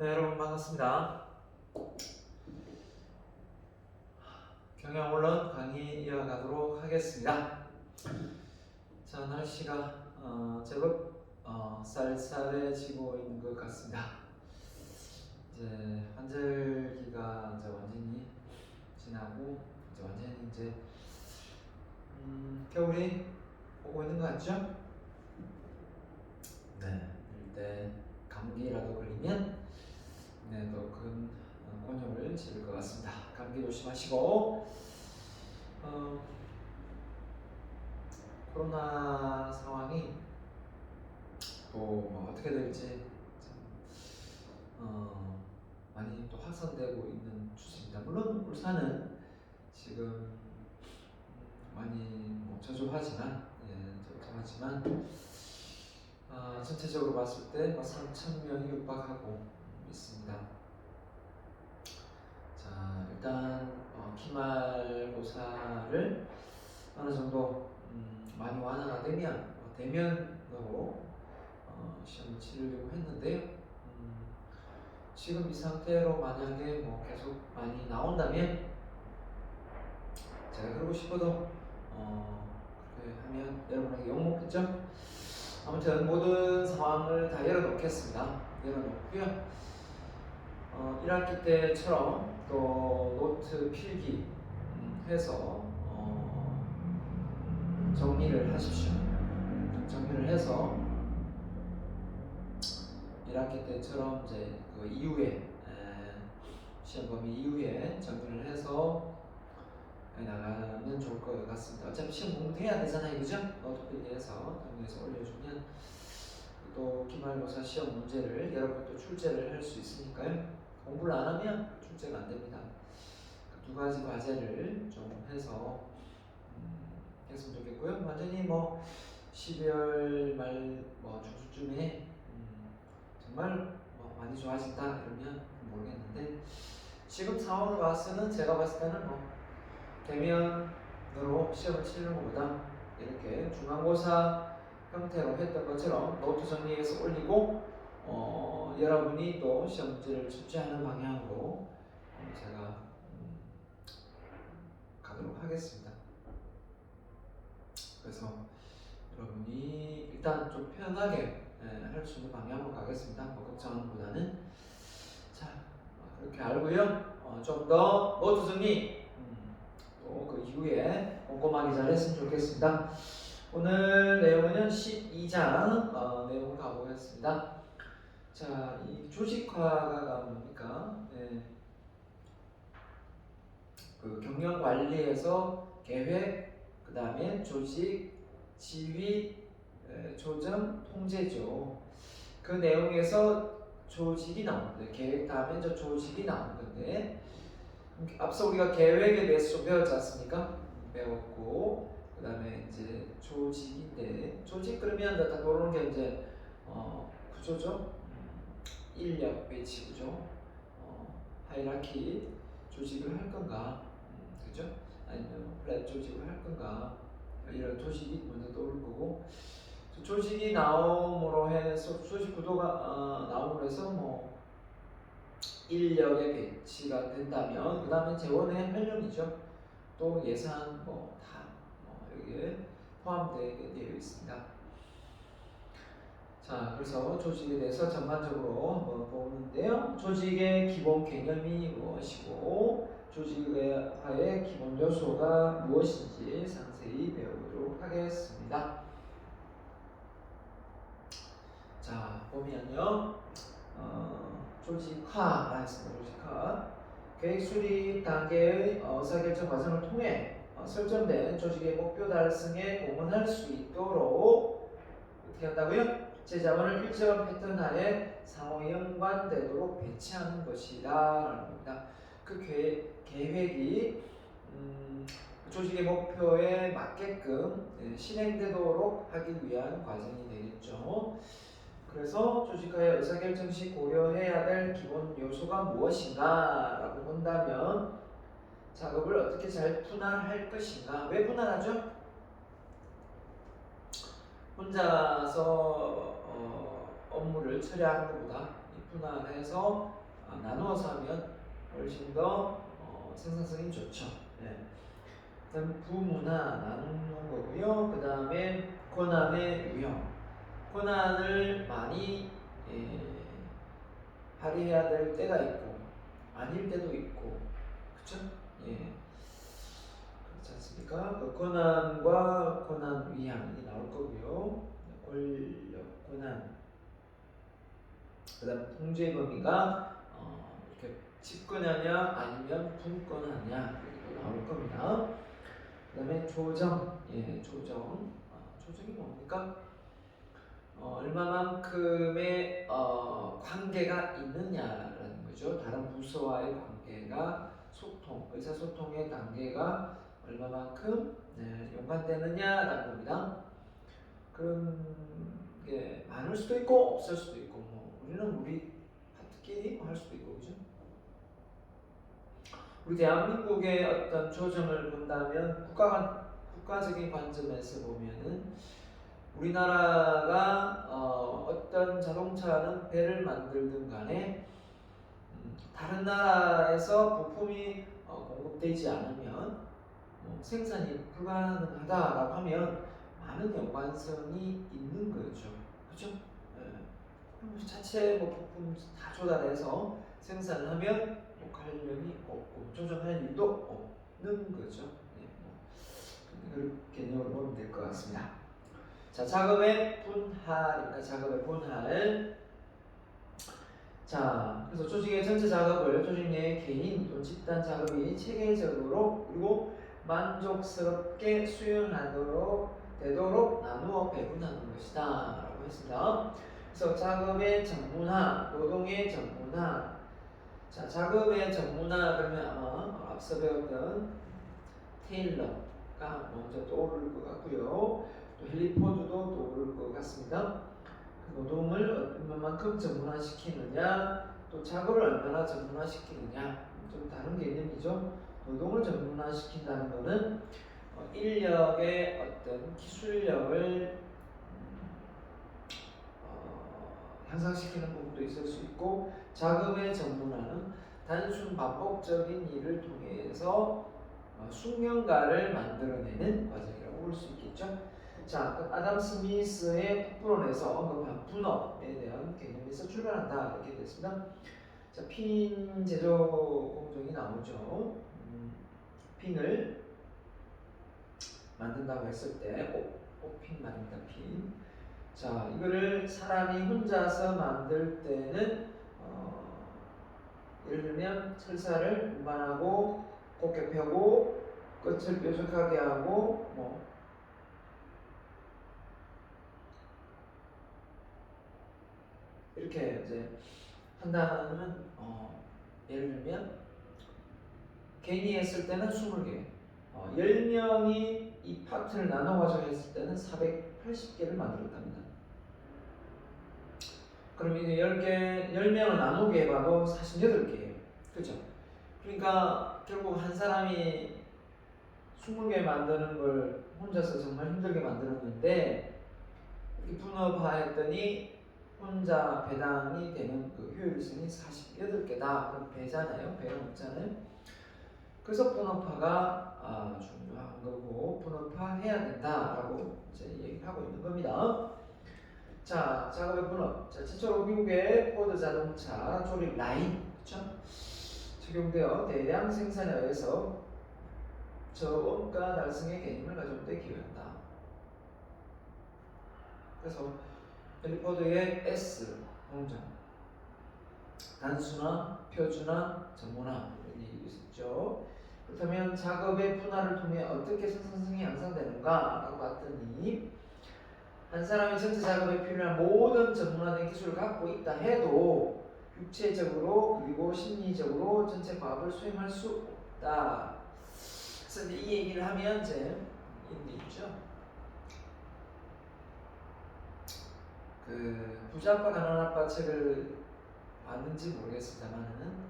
네, 여러분 반갑습니다. 경영언론 강의 이어가도록 하겠습니다. 자, 날씨가 제법 쌀쌀해지고 있는 것 같습니다. 이제 환절기가 이제 완전히 지나고 완전히 겨울이 오고 있는 것 같죠? 네, 이때 감기라도 걸리면 더 큰 곤욕을 치를 것 같습니다. 감기 조심하시고 코로나 상황이 또 어떻게 될지 많이 또 확산되고 있는 추세입니다. 물론 울산은 지금 많이 저조하지만 전체적으로 봤을 때 3,000명이 육박하고 있습니다. 자, 일단 기말고사를 어느 정도 많이 완화가 되면 대면으로 시험을 치르려고 했는데요. 지금 이 상태로 만약에 계속 많이 나온다면 제가 그러고 싶어도 그렇게 하면 여러분에게 욕먹겠죠? 아무튼 모든 상황을 다 열어놓겠습니다. 열어놓고요. 1학기 때처럼 또 노트 필기 해서 정리를 하십시오. 정리를 해서 1학기 때처럼 이제 그 이후에 시험 범위 이후에 정리를 해서 나가면 좋을 것 같습니다. 어차피 시험 공부도 해야 되잖아요, 그죠? 노트 필기해서 정리해서 올려주면 또 기말고사 시험 문제를 여러분 또 출제를 할 수 있으니까요. 공부를 안 하면 출제가 안 됩니다. 그 두 가지 과제를 좀 해서 했으면 좋겠고요. 완전히 12월 말 중순쯤에 정말 많이 좋아진다 이러면 모르겠는데 지금 상황을 봐서는 제가 봤을 때는 대면으로 시험을 치는 것보다 이렇게 중간고사 형태로 했던 것처럼 노트 정리해서 올리고 여러분이 또 시험 문제를 출제하는 방향으로 제가 가도록 하겠습니다. 그래서 여러분이 일단 좀 편하게 할 수 있는 방향으로 가겠습니다. 걱정하는 보다는. 자, 그렇게 알고요. 좀 더 노트 정리 또 그 이후에 꼼꼼하게 잘 했으면 좋겠습니다. 오늘 내용은 12장 내용을 가보겠습니다. 자, 이 조직화가 뭡니까? 그 경영 관리에서 계획, 그 다음에 조직, 지휘, 조정, 통제죠. 그 내용에서 조직이 나오는데 계획 다음에 이제 조직이 나오는 건데 앞서 우리가 계획에 대해서 좀 배웠지 않습니까? 배웠고 그 다음에 이제 조직인데 조직 그러면 다 떠오르는 게 이제 구조죠. 인력 배치 구조, 하이라키 조직을 할 건가, 그죠? 아니면 플랫 조직을 할 건가 이런 조직이 먼저 떠오를 거고 조직이 나옴으로 해서 조직 구도가 나옴으로 해서 인력의 배치가 된다면 그 다음에 재원의 활용이죠. 또 예산 다 여기에 포함되게 되어 있습니다. 자, 그래서 조직에 대해서 전반적으로 한번 보는데요. 조직의 기본 개념이 무엇이고 조직화의 기본 요소가 무엇인지 상세히 배워보도록 하겠습니다. 자, 보면요. 조직화라 했습니다. 조직화. 계획 수립 단계의 의사결정 과정을 통해 설정된 조직의 목표 달성에 공헌할 수 있도록 어떻게 한다고요? 제 자원을 일정한 패턴 하에 상호 연관되도록 배치하는 것이다 라는 겁니다. 그 계획이 조직의 목표에 맞게끔 실행되도록 하기 위한 과정이 되겠죠. 그래서 조직화의 의사결정 시 고려해야 될 기본 요소가 무엇인가 라고 본다면 작업을 어떻게 잘 분할할 것인가. 왜 분할하죠? 혼자서 업무를 처리하는 것보다 분할해서 나누어서 하면 훨씬 더 생산성이 좋죠. 예. 그다음 부문화 나누는 거고요. 그 다음에 권한의 유형. 권한을 많이 발휘해야 될 때가 있고 아닐 때도 있고, 그렇죠? 예. 그렇지 않습니까? 그 권한과 권한 위향이 나올 거고요. 권력, 권한. 그다음 통제 범위가 이렇게 집권하냐 아니면 분권하냐 이렇게 나올 겁니다. 그다음에 조정, 조정. 조정이 뭡니까? 얼마만큼의 관계가 있느냐라는 거죠. 다른 부서와의 관계가 소통, 의사소통의 관계가 얼마만큼 연관되느냐라는 겁니다. 그런 게 많을 수도 있고 없을 수도 있고, 우리는 우리 파트끼리 할 수도 있고, 그죠? 우리 대한민국의 어떤 조정을 본다면 국가적인 관점에서 보면은 우리나라가 어떤 자동차는 배를 만들든 간에 다른 나라에서 부품이 공급되지 않으면 생산이 불가능하다라고 하면 많은 연관성이 있는 거죠. 그렇죠? 자체 부품 다 조달해서 생산을 하면 관련이 없고 조정할 일도 없는 거죠. 그렇게 개념으로 보면 될 것 같습니다. 자, 작업의 분할입니다. 작업의 분할. 자, 그래서 조직의 전체 작업을 조직 내 개인 또는 집단 작업이 체계적으로 그리고 만족스럽게 수행하도록 되도록 나누어 배분하는 것이다 라고 했습니다. 그래서 작업의 전문화, 노동의 전문화. 자, 작업의 전문화 그러면 아마 앞서 배웠던 테일러가 먼저 떠오를 것 같고요. 또 헨리 포드도 떠오를 것 같습니다. 노동을 얼마만큼 전문화시키느냐, 또 작업을 얼마나 전문화시키느냐, 좀 다른 개념이죠. 노동을 전문화시킨다는 것은 인력의 어떤 기술력을 향상시키는 부분도 있을 수 있고, 작업의 전문화는 단순 반복적인 일을 통해서 숙련가를 만들어내는 과정이라고 볼 수 있겠죠. 자, 아담 스미스의 폭불론에서 언급한 분업에 대한 개념에서 출발한다 이렇게 됐습니다. 자, 핀 제조 공정이 나오죠. 핀을 만든다고 했을 때, 핀 말입니다. 핀. 자, 이거를 사람이 혼자서 만들 때는 예를 들면 철사를 운반하고 곱게 펴고 끝을 뾰족하게 하고 이렇게 이제 한다면 예를 들면 개인이 했을 때는 20개, 10명이 이 파트를 나눠가지고 했을 때는 480개를 만들었답니다. 그럼 이제 10명을 나누게 해봐도 48개예요. 그죠? 그러니까 결국 한 사람이 20개 만드는 걸 혼자서 정말 힘들게 만들었는데 분업화했더니 혼자 배당이 되는 그 효율성이 48개다. 그럼 배잖아요. 배가 없잖아요. 그래서 분업화가 중요한 거고 분업화해야 된다라고 이제 얘기를 하고 있는 겁니다. 자, 작업의 분업. 자, 최초로 미국의 포드 자동차 조립 라인, 그렇죠? 적용되어 대량 생산에 의해서 저원가 달성의 개념을 가져온 데 기여한다. 그래서 헨리 포드의 S 공정, 단순화, 표준화, 전문화 이런 얘기도 있었죠. 그렇다면 작업의 분할을 통해 어떻게 생산성이 향상되는가라고 봤더니 한 사람이 전체 작업에 필요한 모든 전문화된 기술을 갖고 있다 해도 육체적으로 그리고 심리적으로 전체 과업을 수행할 수 없다. 그래서 이제 이 얘기를 하면 이제 이런 게 있죠. 그 부자 아빠 가난한 아빠 책을 봤는지 모르겠습니다만은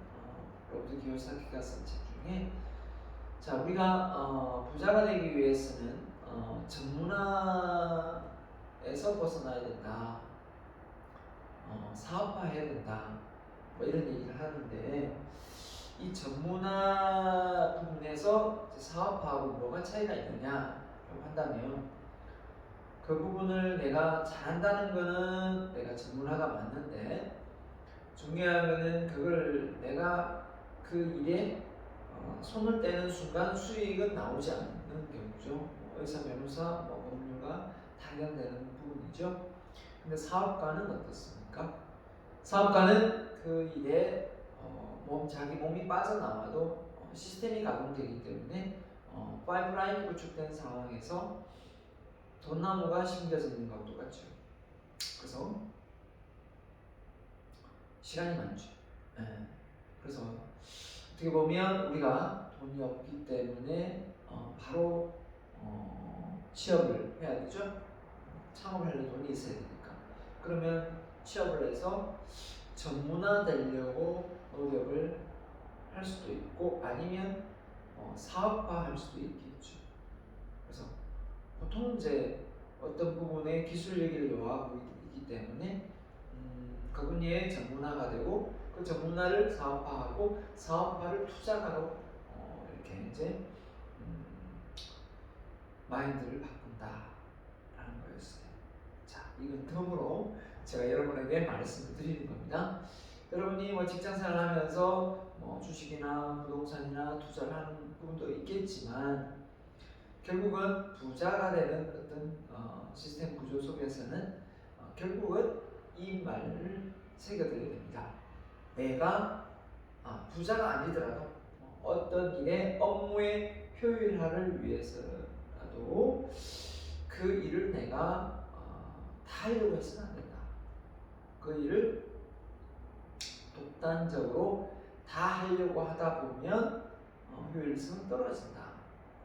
로버트 기요사키가 쓴 책 중에 자 우리가 부자가 되기 위해서는 전문화에서 벗어나야 된다. 사업화해야 된다. 뭐 이런 얘기를 하는데 이 전문화 부분에서 사업화하고 뭐가 차이가 있느냐라고 한다면 그 부분을 내가 잘한다는 거는 내가 전문화가 맞는데 중요한 거는 그걸 내가 그 일에 손을 떼는 순간 수익은 나오지 않는 경우죠. 뭐 의사, 변호사, 뭐 법률가 당연되는 부분이죠. 근데 사업가는 어떻습니까? 사업가는 그 일에 자기 몸이 빠져나와도 시스템이 가동되기 때문에 파이프라인이 구축된 상황에서 돈나무가 심겨져 있는 것과 똑같죠. 그래서 시간이 많죠. 네. 그래서 어떻게 보면 우리가 돈이 없기 때문에 바로 취업을 해야 되죠. 창업을 하려면 돈이 있어야 되니까. 그러면 취업을 해서 전문화 되려고 노력을 할 수도 있고 아니면 사업화 할 수도 있겠죠. 그래서 보통 이제 어떤 부분에 기술력을 요하고 있기 때문에 그 분야의 전문화가 되고 그 전문화를 사업화하고 사업화를 투자가로 이렇게 이제 마인드를 바꾼다라는 거였어요. 자, 이건 덤으로 제가 여러분에게 말씀을 드리는 겁니다. 여러분이 뭐 직장생활 하면서 뭐 주식이나 부동산이나 투자를 하는 부분도 있겠지만 결국은 부자가 되는 어떤 시스템 구조 속에서는 결국은 이 말을 새겨들어야 됩니다. 내가 부자가 아니더라도 어떤 일의 업무의 효율화를 위해서라도 그 일을 내가 다 하려고 해서는 안 된다. 그 일을 독단적으로 다 하려고 하다 보면 효율성은 떨어진다라는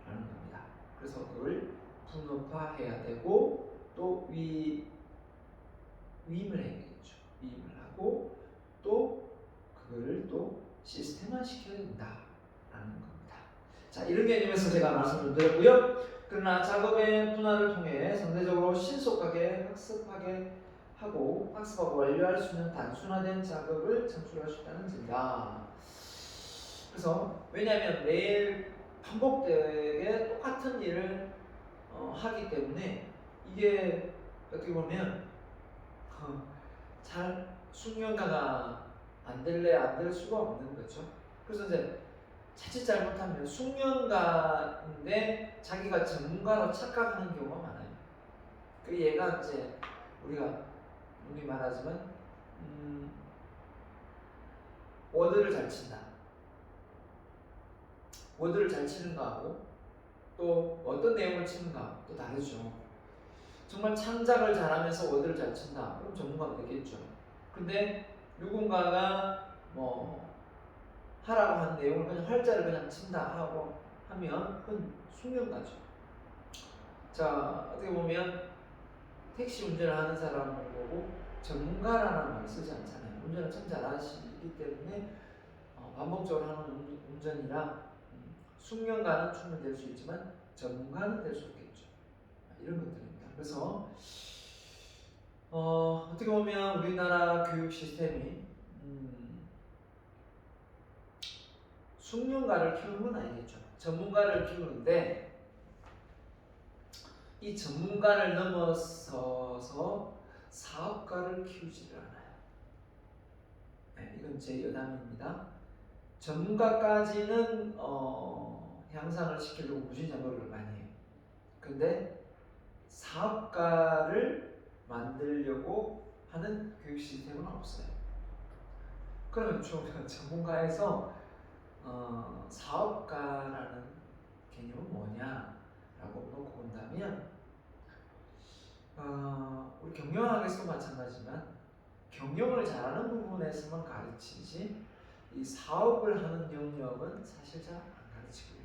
겁니다. 그래서 그걸 분업화해야 되고 또 위임을 해야겠죠. 위임을 하고 또 그거를 또 시스템화 시켜야 된다라는 겁니다. 자, 이런 개념에서 제가 말씀을 드렸고요. 그러나 작업의 분할을 통해 상대적으로 신속하게 학습하고 완료할 수 있는 단순화된 작업을 창출할 수 있다는 점이다. 그래서 왜냐하면 매일 반복되게 똑같은 일을 하기 때문에 이게 어떻게 보면 잘 숙련가가 안 될 수가 없는 거죠. 그래서 이제 자칫 잘못하면 숙련가인데 자기가 전문가로 착각하는 경우가 많아요. 그 얘가 이제 우리가 우리 말하지만 워드를 잘 친다. 워드를 잘 치는 거하고 또 어떤 내용을 치는 거하고 또 다르죠. 정말 창작을 잘하면서 워드를 잘 친다. 그럼 전문가가 되겠죠. 근데 누군가가 뭐 하라고 하는 내용을 그냥 활자를 그냥 친다 하고 하면 그건 숙련가죠. 자, 어떻게 보면 택시 운전을 하는 사람을 보고 전문가라는 말을 쓰지 않잖아요. 운전을 참 잘하시기 때문에 반복적으로 하는 운전이라 숙련가는 충분히 될 수 있지만 전문가는 될 수 없겠죠. 이런 것들입니다. 그래서 어떻게 보면 우리나라 교육 시스템이 숙련가를 키우는 건 아니겠죠. 전문가를 키우는데 이 전문가를 넘어서서 사업가를 키우지를 않아요. 네, 이건 제 여담입니다. 전문가까지는 향상을 시키려고 무진자 노력을 많이 해요. 근데 사업가를 만들려고 하는 교육 시스템은 없어요. 그러면 전문가에서 사업가라는 개념은 뭐냐라고 놓고 본다면 우리 경영학에서도 마찬가지지만 경영을 잘하는 부분에서만 가르치지 이 사업을 하는 영역은 사실 잘 안 가르치거든요.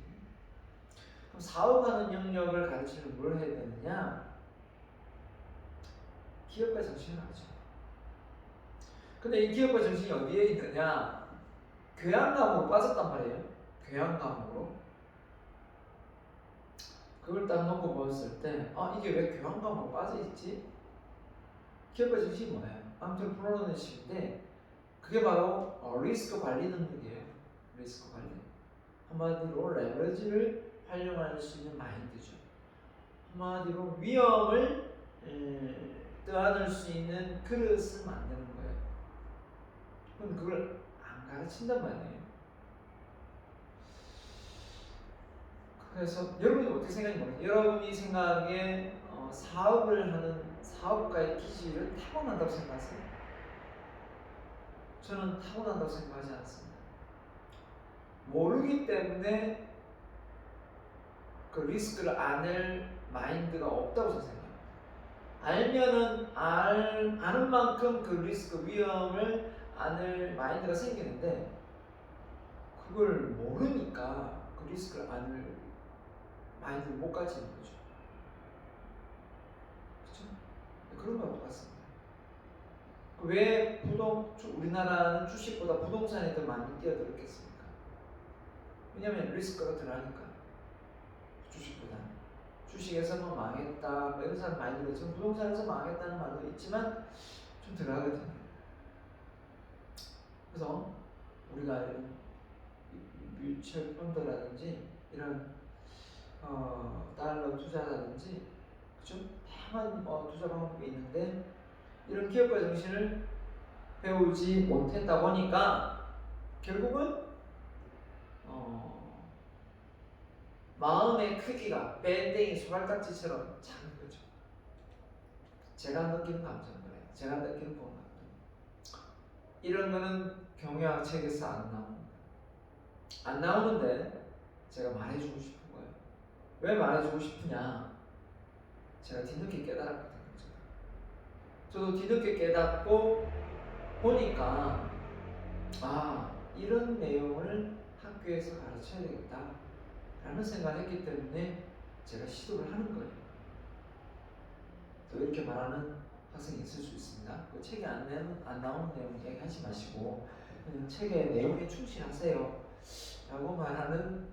그럼 사업하는 영역을 가르치려면 뭘 해야 되느냐? 기업가 정신을 알죠. 근데 이 기업가 정신이 어디에 있느냐? 교양감으로 빠졌단 말이에요. 교양감으로. 그걸 딱 놓고 보았을 때, 이게 왜 교양감으로 빠져있지? 기업가 정신이 뭐예요? 아무튼 프로그래머식인데 그게 바로 리스크 관리 능력이에요. 리스크 관리. 한마디로 레버리지를 활용할 수 있는 마인드죠. 한마디로 위험을 떠안을 수 있는 그릇을 만드는 거예요. 그럼 그걸 안 가르친단 말이에요. 그래서 여러분이 어떻게 생각하세요? 여러분이 생각에 사업을 하는 사업가의 기질을 타고난다고 생각하세요? 저는 타고난다고 생각하지 않습니다. 모르기 때문에 그 리스크를 안을 마인드가 없다고 생각합니다. 알면은 아는 만큼 그 리스크 위험을 안을 마인드가 생기는데 그걸 모르니까 그 리스크를 안을 마인드를 못 가지는 거죠. 그렇죠? 그런 거랑 똑같습니다. 왜 우리나라는 주식보다 부동산에 더 많이 뛰어들었겠습니까? 왜냐면 리스크가 덜하니까. 주식보다. 주식에서만 망했다 뭐 이런 사람 많이 들었죠. 부동산에서 망했다는 말도 있지만 좀 덜하거든요. 그래서 우리가 이런 뮤추얼 펀드라든지 이런 달러 투자라든지 그죠? 다양한 투자 방법이 있는데 이런 기업가 정신을 배우지 못했다 보니까 결국은 마음의 크기가 밴댕이 소갈딱지처럼 작은 거죠. 제가 느끼는 감정 거예요. 제가 느끼는 공감도. 이런 거는 경영학 책에서 안 나오는데 제가 말해주고 싶은 거예요. 왜 말해주고 싶으냐? 제가 뒤늦게 깨달았거든요. 저도 뒤늦게 깨닫고 보니까 이런 내용을 학교에서 가르쳐야 되겠다 라는 생각을 했기 때문에 제가 시도를 하는 거예요. 또 이렇게 말하는 학생이 있을 수 있습니다. 그 책에 안 나오는 내용 얘기하지 마시고 그냥 책의 내용에 충실하세요 라고 말하는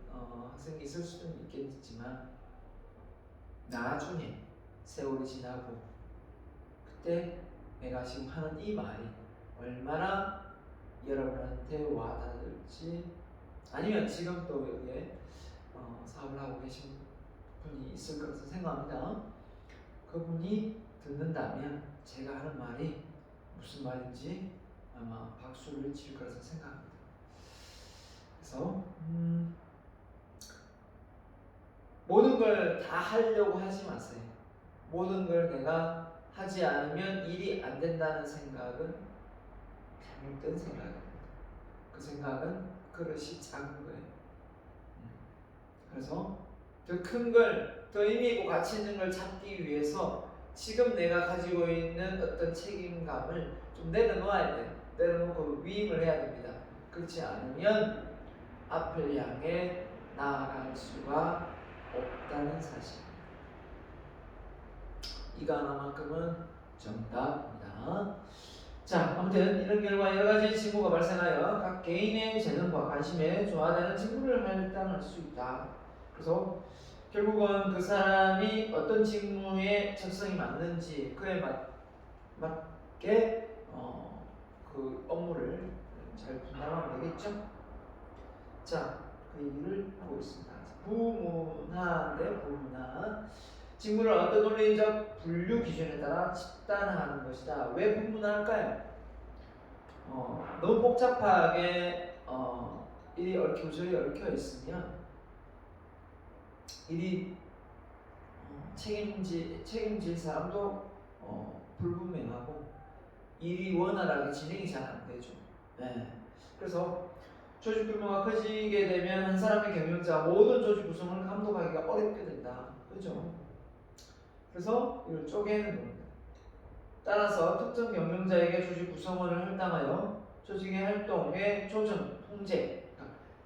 학생이 있을 수는 있겠지만 나중에 세월이 지나고 그때 내가 지금 하는 이 말이 얼마나 여러분한테 와닿을지 아니면 지금 또 여기에 사업을 하고 계신 분이 있을 것으로 생각합니다. 그분이 듣는다면 제가 하는 말이 무슨 말인지 아마 박수를 칠 것으로 생각합니다. 그래서 모든 걸 다 하려고 하지 마세요. 모든 걸 내가 하지 않으면 일이 안 된다는 생각은 잘못된 생각입니다. 그 생각은 그릇이 작은 거예요. 그래서 더 큰 걸, 더 의미 있고 가치 있는 걸 찾기 위해서 지금 내가 가지고 있는 어떤 책임감을 좀 내려놓아야 돼요. 내려놓고 위임을 해야 됩니다. 그렇지 않으면 앞을 향해 나아갈 수가 없다는 사실. 이거 하나만큼은 정답입니다. 자, 아무튼 이런 결과 여러 가지 징후가 발생하여 각 개인의 재능과 관심에 조화되는 직무를 할당할 수 있다. 그래서 결국은 그 사람이 어떤 직무에 적성이 맞는지 그에 맞게 그 업무를 잘 분담하면 되겠죠. 자, 그 얘기를 하고 있습니다. 부문화인데 부문화. 직무를 어떤 논리적 분류 기준에 따라 집단화하는 것이다. 왜 분문화할까요? 너무 복잡하게 일이 얽혀저리 얽혀 있으면 일이 책임질 사람도 불분명하고 일이 원활하게 진행이 잘 안 되죠. 네. 그래서 조직 규모가 커지게 되면 한 사람의 경영자가 모든 조직 구성을 감독하기가 어렵게 된다. 그렇죠? 그래서 이걸 쪼개는 겁니다. 따라서 특정 경영자에게 조직 구성원을 할당하여 조직의 활동의 조정, 통제,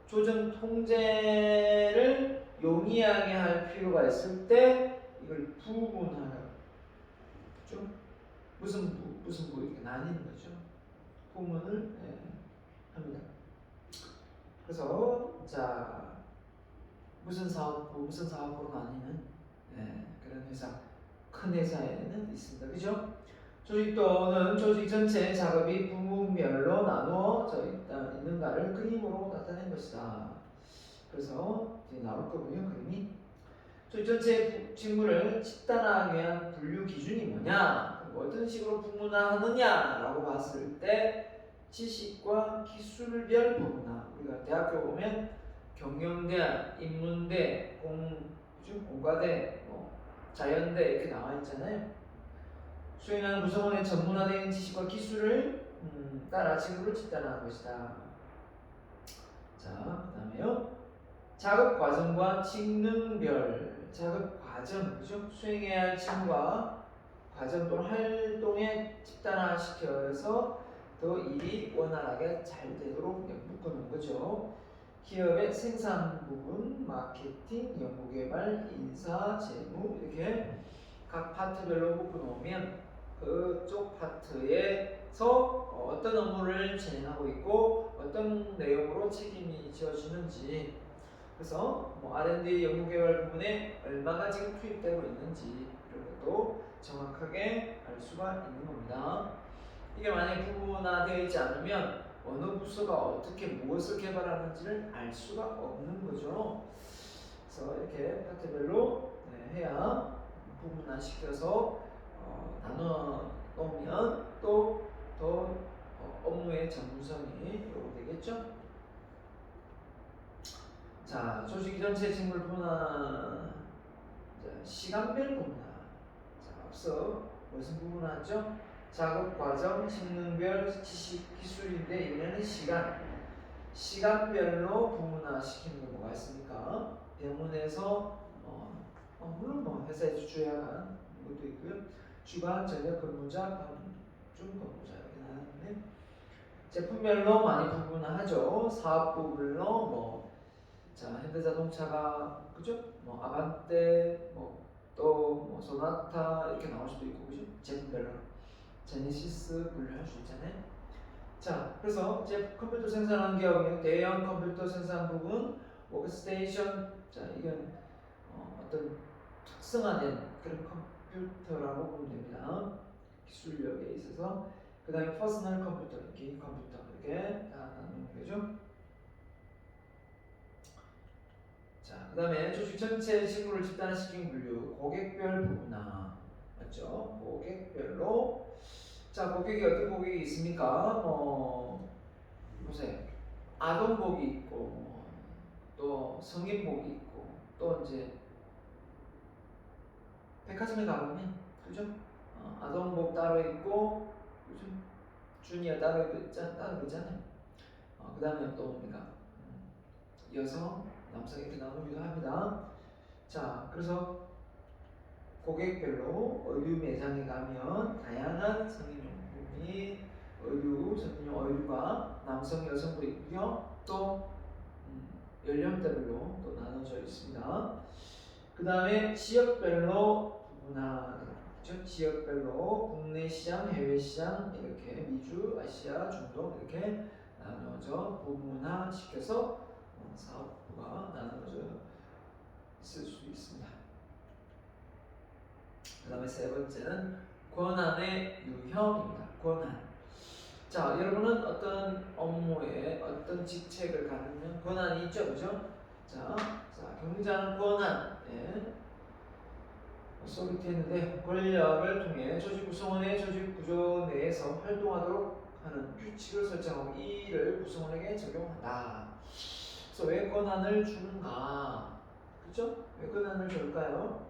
조정 통제를 용이하게 할 필요가 있을 때 이걸 부분하라. 그렇죠? 무슨 부 이렇게 나뉘는 거죠. 부문을 합니다. 그래서 자 무슨 사업부로 나뉘는 그런 회사, 큰 회사에는 있습니다. 그죠? 조직 또는 조직 전체의 작업이 부분별로 나누어져 있는가를 그림으로 나타낸 것이다. 그래서 뒤에 나올 거고요. 그림이 조직 전체의 직무를 집단화하기 위한 분류 기준이 뭐냐, 그리고 어떤 식으로 분문화하느냐라고 봤을 때 지식과 기술별 분문화. 우리가 대학교 보면 경영대, 인문대, 공과대, 자연대 이렇게 나와 있잖아요. 수행하는 구성원의 전문화된 지식과 기술을 따라 직무를 집단화한 것이다. 자, 그 다음에요. 작업 과정과 직능별 작업 과정, 그죠? 수행해야 할 직무와 과정 또는 활동에 집단화시켜서 더 일이 원활하게 잘 되도록 묶어놓은 거죠. 기업의 생산 부분, 마케팅, 연구개발, 인사, 재무 이렇게 각 파트별로 묶어놓으면 그쪽 파트에서 어떤 업무를 진행하고 있고 어떤 내용으로 책임이 지어지는지, 그래서 R&D 연구개발 부분에 얼마가 지금 투입되고 있는지 이런 것도 정확하게 알 수가 있는 겁니다. 이게 만약에 부분화되어 있지 않으면 어느 부서가 어떻게 무엇을 개발하는지를 알 수가 없는 거죠. 그래서 이렇게 파트별로 해야 부분화시켜서 나눠 놓으면 또 더 업무의 전문성이 요구되겠죠. 자, 조직 전체 직물 분화, 시간별 분화. 자, 앞서 무슨 부분화죠? 작업 과정, 직능별, 지식, 기술인데 이번에는 시간별로 분화시키는 게 뭐가 있습니까? 병원에서 물론 회사에서 주야간 것도 있고요. 주간, 저녁 근무자, 밤중 근무자 이렇게 나누는데 제품별로 많이 분분하죠. 사업부별로 현대자동차가 그죠? 아반떼, 또 소나타 이렇게 나올 수도 있고 그죠? 제품별로 제네시스 분류할 수 있잖아요. 자, 그래서 이제 컴퓨터 생산하는 기업은 대형 컴퓨터 생산 부분, 워크스테이션, 자 이건 어떤 특성화된 그런 컴퓨터라고 보면 됩니다. 기술력에 있어서. 그 다음에 퍼스널 컴퓨터, 개인 컴퓨터 이렇게 다 나누는 거죠. 자, 그 다음에 조직 전체 직무를 집단화시킨 분류, 고객별 부분화 맞죠? 고객별로. 자, 고객이 어떤 고객이 있습니까? 보세요. 아동복이 있고, 또 성인복이 있고, 또 이제 백화점에 가보면 그죠? 아동복 따로 있고, 그죠? 주니어 따로 있잖아요. 그 다음에 또 뭡니까? 여성, 남성 이렇게 나누기도 합니다. 자, 그래서 고객별로 의류 매장에 가면 다양한 성인용품이 성인용 의류가 남성, 여성도 있고요. 또 연령대별로 또 나눠져 있습니다. 그 다음에 지역별로 분화되죠. 지역별로 국내 시장, 해외 시장 이렇게 미주, 아시아, 중동 이렇게 나눠져 분화시켜서 사업부가 나눠져 있을 수 있습니다. 그 다음에 세 번째는 권한의 유형입니다. 권한. 자, 여러분은 어떤 업무에 어떤 직책을 갖으면 권한이 있죠, 그죠? 자, 경자는 권한. 소개했는데 권력을 통해 조직 구성원의 조직 구조 내에서 활동하도록 하는 규칙을 설정하고 이를 구성원에게 적용한다. 그래서 왜 권한을 주는가? 그죠? 왜 권한을 줄까요?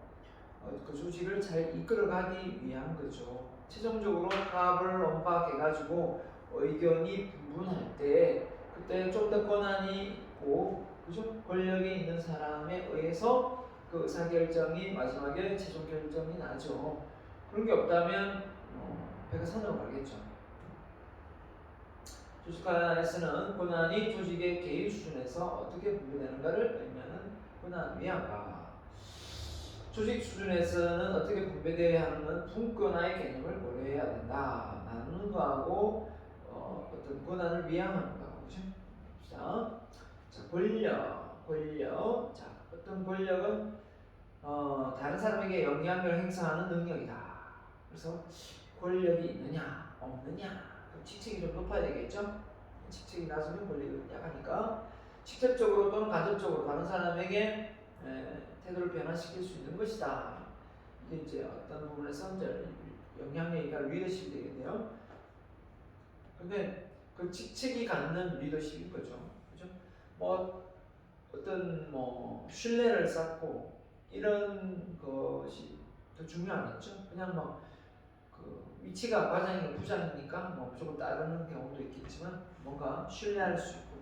그 조직을 잘 이끌어가기 위한 거죠. 최종적으로 합을 언박해가지고 의견이 분분할 때 그때 좀 더 권한이 있고 그죠? 권력이 있는 사람에 의해서 그 의사결정이 마지막에 최종 결정이 나죠. 그런 게 없다면 배가 산으로 가겠죠. 조직화에서는 권한이 조직의 개인 수준에서 어떻게 분배되는가를 의미하는 권한 위한가. 조직 수준에서는 어떻게 분배되어야 하는 분권화의 개념을 고려해야 된다. 나누는 거하고 어떤 권한을 위양하는 거하고 그죠? 자, 권력. 자, 어떤 권력은 다른 사람에게 영향력을 행사하는 능력이다. 그래서 권력이 있느냐 없느냐. 직책이 좀 높아야 되겠죠. 직책이 낮으면 권력이 약하니까 직접적으로 또는 간접적으로 다른 사람에게 태도를 변화시킬 수 있는 것이다. 이게 이제 어떤 부분에서 이제 영향력이가 리더십이 되겠네요. 근데 그 직책이 갖는 리더십인 거죠. 그죠? 뭐 어떤 뭐 신뢰를 쌓고 이런 것이 더 중요하겠죠. 그냥 뭐 그 위치가 과장이고 부장이니까 뭐 무조건 따르는 경우도 있겠지만 뭔가 신뢰할 수 있고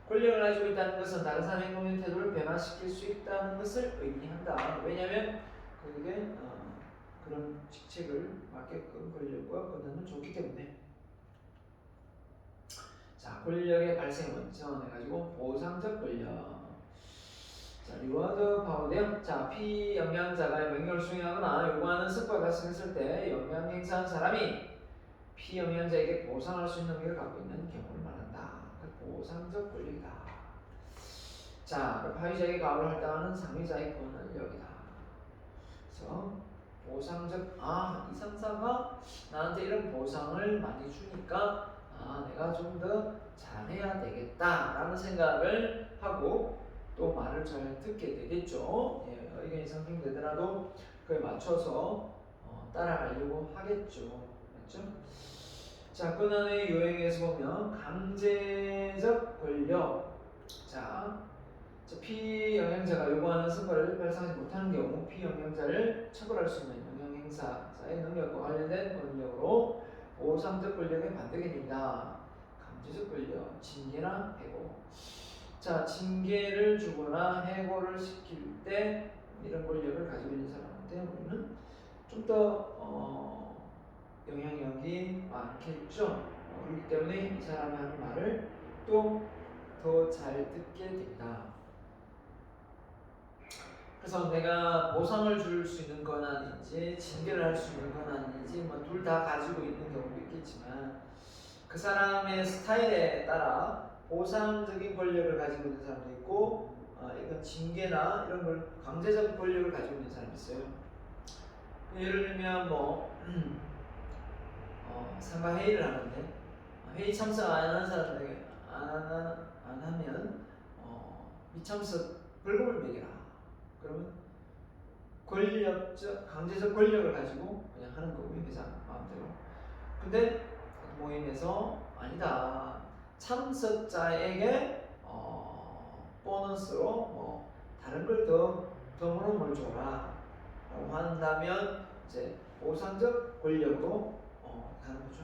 권력을 가지고 있다는 것은 다른 사람의 행동의 태도를 변화시킬 수 있다는 것을 의미한다. 왜냐하면 그게 그런 직책을 맡게끔 권력과 권한을 줬기 때문에. 자, 권력의 발생은 전해가지고 보상적 권력. 자, 리워드 파워인데요. 자, 피영양자가 명령을 수행하거나 요구하는 성과가 발생했을 때 영향 행사한 사람이 피영양자에게 보상할 수 있는 능력을 갖고 있는 경우를 말한다. 보상적 권력이다. 자, 파위자에게 가업을 할당하는 상위자의 권한력이다. 그래서 보상적, 이 상사가 나한테 이런 보상을 많이 주니까 내가 좀 더 잘해야 되겠다라는 생각을 하고 또 말을 잘 듣게 되겠죠. 예, 의견이 상충되더라도 그에 맞춰서 따라가려고 하겠죠. 맞죠? 자, 권한의 유형에서 보면 강제적 권력. 자, 피영양자가 요구하는 성과를 발생하지 못하는 경우 피영양자를 처벌할 수 있는 영향행사자의 능력과 관련된 권력으로 보상적 권력에 반대게 됩니다. 강제적 권력, 징계나 해고. 자, 징계를 주거나 해고를 시킬 때 이런 권력을 가지고 있는 사람한테 우리는 좀 더 영향력이 많겠죠. 그렇기 때문에 이 사람이 하는 말을 또 더 잘 듣게 됩니다. 그래서 내가 보상을 줄 수 있는 권한인지 징계를 할 수 있는 권한인지 뭐 둘 다 가지고 있는 경우도 있겠지만 그 사람의 스타일에 따라 보상적인 권력을 가지고 있는 사람도 있고 이건 징계나 이런 걸 강제적 권력을 가지고 있는 사람이 있어요. 예를 들면 뭐 상가 회의를 하는데 회의 참석 안 하는 사람들에게 안 하면 미참석 벌금을 매겨라. 그러면 권력적 강제적 권력을 가지고 그냥 하는 거고요. 회장 마음대로. 근데 모임에서 아니다. 참석자에게 보너스로 뭐 다른 걸 덤으로 뭘 줘라 라고 한다면 이제 보상적 권력으로 가는 거죠.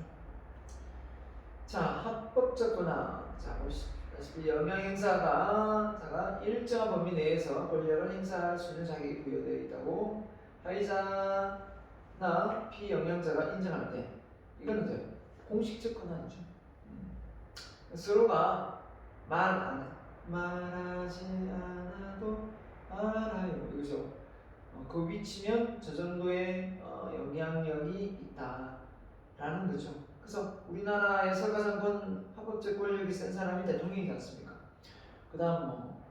자, 합법적 권한. 자, 보시다시피 영향행사가 일정한 범위 내에서 권력을 행사할 수 있는 자격이 부여되어 있다고 파이자나 피영향자가 인정할 때 이거는 이제 공식적 권한이죠. 서로가 말하지 않아도 알아요. 여기서 그 위치면 저 정도의 영향력이 있다라는 거죠. 그래서 우리나라의 서가장권 합법적 권력이 센 사람이 대통령이지 않습니까? 그 다음 뭐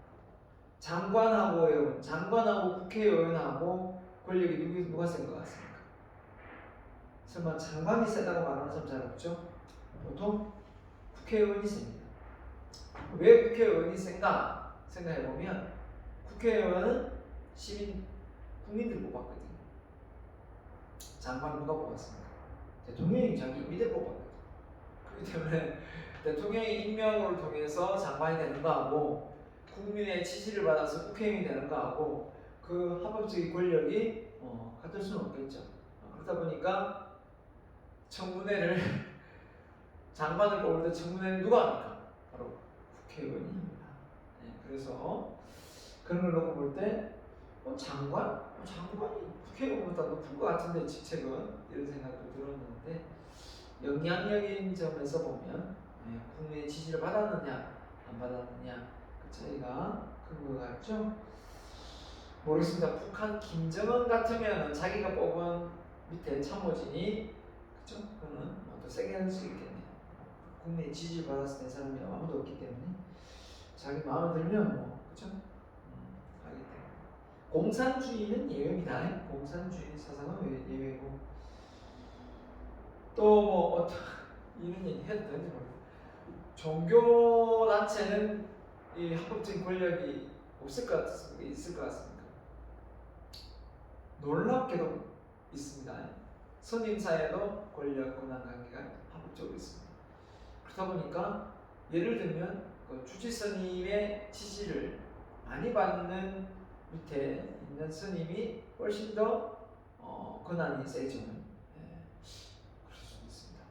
장관하고 국회의원하고 권력이 누가 센 것 같습니까? 설마 장관이 세다고 말하는 사람 잘 없죠? 보통 국회의원이 셉니다. 왜 국회의원이 센가 생각해보면 국회의원은 국민들 뽑았거든요. 장관 누가 뽑았습니까? 대통령이 자기 임의대로 뽑았거든요. 그렇기 때문에 대통령의 임명을 통해서 장관이 되는 거하고 국민의 지지를 받아서 국회의원이 되는 거하고 그 합법적인 권력이 같을 수는 없겠죠. 그러다 보니까 청문회를 장관을 뽑을 때 청문회는 누가 합니까? 바로 국회의원이 합니다. 네, 그래서 그런 걸 놓고 볼 때 장관이 국회의원보다 높은 것 같은데 직책은 이런 생각도 들었는데 영향력인 점에서 보면 국민의 지지를 받았느냐 안 받았느냐 그 차이가 큰 것 같죠? 모르겠습니다. 북한 김정은 같으면 자기가 뽑은 밑에 참모진이 그죠? 그거는 더 세게 할 수 있겠네요. 국민의 지지를 받았을 때 사람이 아무도 없기 때문에 자기 마음에 들면 그죠? 하기 때문에 공산주의는 예외입니다. 공산주의 사상은 예외고 또 뭐 어떤 이런 얘기 해도 되는지 모르겠어요. 종교 단체는 이 합법적인 권력이 없을 것 같습니까? 있을 것 같습니까? 놀랍게도 있습니다. 선임사에도 권력 권한 관계가 합법적으로 있습니다. 그러다 보니까 예를 들면 그 주지스님의 지시를 많이 받는 밑에 있는 스님이 훨씬 더 권한이 세죠. 예, 그럴 수 있습니다.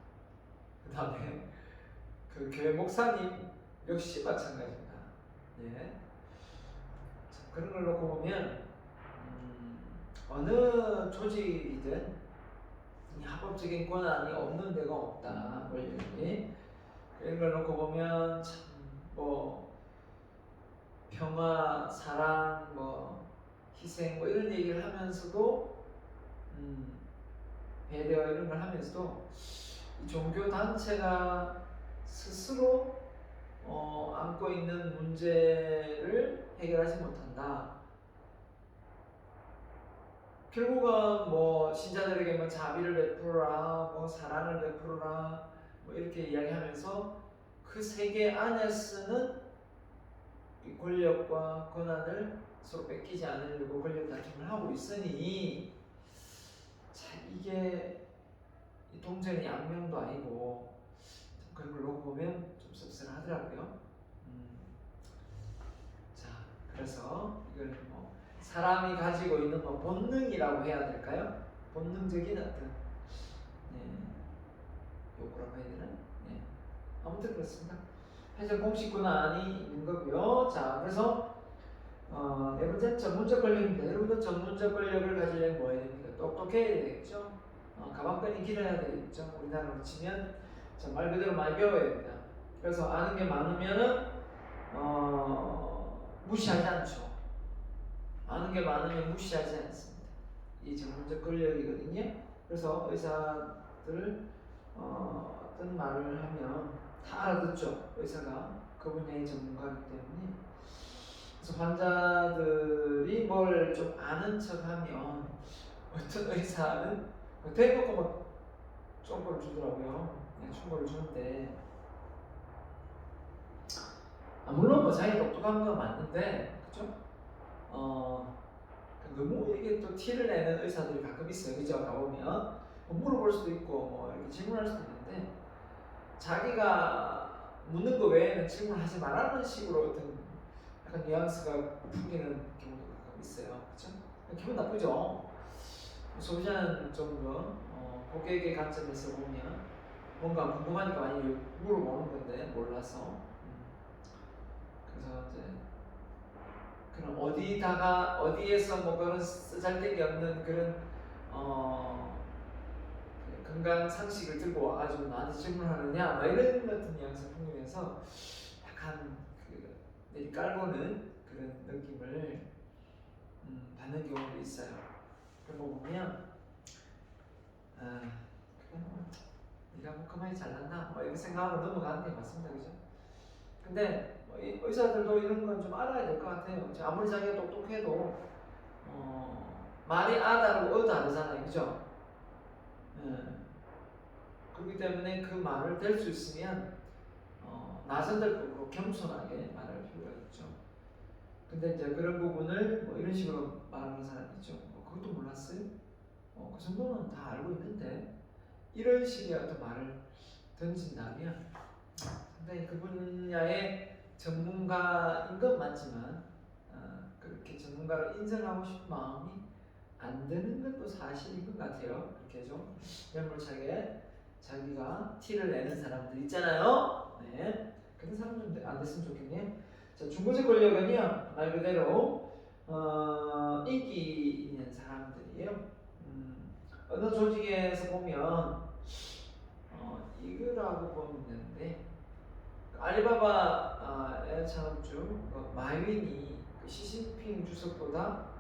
그 다음에 그 교회 목사님 역시 마찬가지입니다. 예. 자, 그런 걸 놓고 보면 어느 조직이든 합법적인 권한이 없는 데가 없다. 권력이. 이런 걸 놓고 보면 참 뭐 평화, 사랑, 뭐 희생 뭐 이런 얘기를 하면서도 배려 이런 걸 하면서도 이 종교 단체가 스스로 안고 있는 문제를 해결하지 못한다. 결국은 뭐 신자들에게 뭐 자비를 베풀어라, 뭐 사랑을 베풀어라, 뭐 이렇게 이야기하면서 그 세계 안에서는 이 권력과 권한을 서로 뺏기지 않으려고 권력 다툼을 하고 있으니, 자 이게 동전의 양면도 아니고 그런 걸 놓고 보면 좀 씁쓸하더라고요. 자 그래서 이걸 뭐 사람이 가지고 있는 뭐 본능이라고 해야 될까요? 본능적인 어떤 요구라고 해야 되나? 아무튼 그렇습니다. 해석 공식 권한이 있는 거고요. 자 그래서 네 번째 전문적 권력입니다. 여러분도 전문적 권력을 가지려면 뭐 해야 됩니까? 똑똑해야 되겠죠. 가방끈이 길어야 되겠죠. 우리나라로 치면 말 그대로 많이 배워야 됩니다. 그래서 아는 게 많으면은 무시하지 않죠. 아는 게 많으면 무시하지 않습니다. 이 전문적 권력이거든요. 그래서 의사들 어떤 말을 하면 다 알아듣죠. 의사가 그 분야의 전문가이기 때문에. 그래서 환자들이 뭘 좀 아는 척하면 어떤 의사는 대놓고 막 총거를 주더라고요. 총거를 주는데 물론 뭐 자기 똑똑한 건 맞는데 그죠? 너무 이게 또 티를 내는 의사들이 가끔 있어요. 그죠? 가보면 물어볼 수도 있고 뭐 이렇게 질문할 수도 있는데 자기가 묻는 거 외에는 질문하지 말라는 식으로 어떤 약간 뉘앙스가 풍기는 경우도 가끔 있어요. 그렇죠? 기분 나쁘죠. 소비자는 좀 더 고객의 관점에서 보면 뭔가 궁금하니까 많이 물어보는 건데 몰라서. 그래서 이제 그럼 어디에서 뭐 그런 쓰잘데기 없는 그런 건강 상식을 들고 와가지고 나한테 질문하느냐, 막 이런 같은 뉘앙스 풍기면서 약간 내리 깔보는 그런 느낌을 받는 경우도 있어요. 그런 거 보면 그래 뭐 네가 뭐 그만이 잘났나 뭐 이렇게 생각하고 넘어가는 게 맞습니다. 그죠? 근데 의사들도 이런 건 좀 알아야 될 것 같아요. 아무리 자기가 똑똑해도 말이 아다르고 어다르잖아요. 그죠? 그렇기 때문에 그 말을 될 수 있으면 나선될 법으로 겸손하게 말할 필요가 있죠. 근데 이제 그런 부분을 뭐 이런 식으로 말하는 사람이 있죠. 그것도 몰랐어요? 그 정도는 다 알고 있는데 이런 식의 어떤 말을 던진다면 상당히 그 분야의 전문가인 건 맞지만 그렇게 전문가를 인정하고 싶은 마음이 안 드는 것도 사실인 것 같아요. 그렇게 좀 매몰차게 자기가 티를 내는 사람들 있잖아요. 네. 그런 사람 좀 안 됐으면 좋겠네요. 자, 중고적 권력은요, 말 그대로 인기 있는 사람들이에요. 어느 조직에서 보면 이거라고 보면 되는데 알리바바의 창업주 마윈이 시진핑 주석보다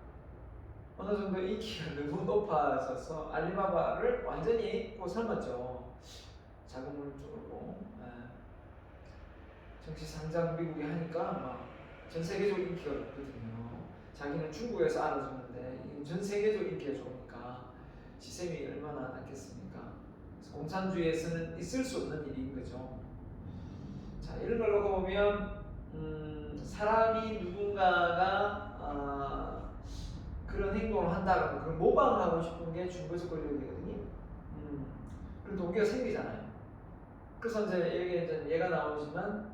어느 정도 인기가 너무 높아져서 알리바바를 완전히 삶았죠. 자금을 주고 정시 상장 미국에 하니까 막 전 세계적으로 인기가 높거든요. 자기는 중국에서 알아줬는데 전 세계적으로 인기가 좋으니까 시세이 얼마나 낮겠습니까? 그래서 공산주의에서는 있을 수 없는 일인 거죠. 자, 이런 걸 놓고 보면 사람이 누군가가 그런 행동을 한다고 그걸 모방하고 싶은 게 중거적 권력이거든요. 그런 동기가 생기잖아요. 그래서 이제 여기 이제 얘가 나오지만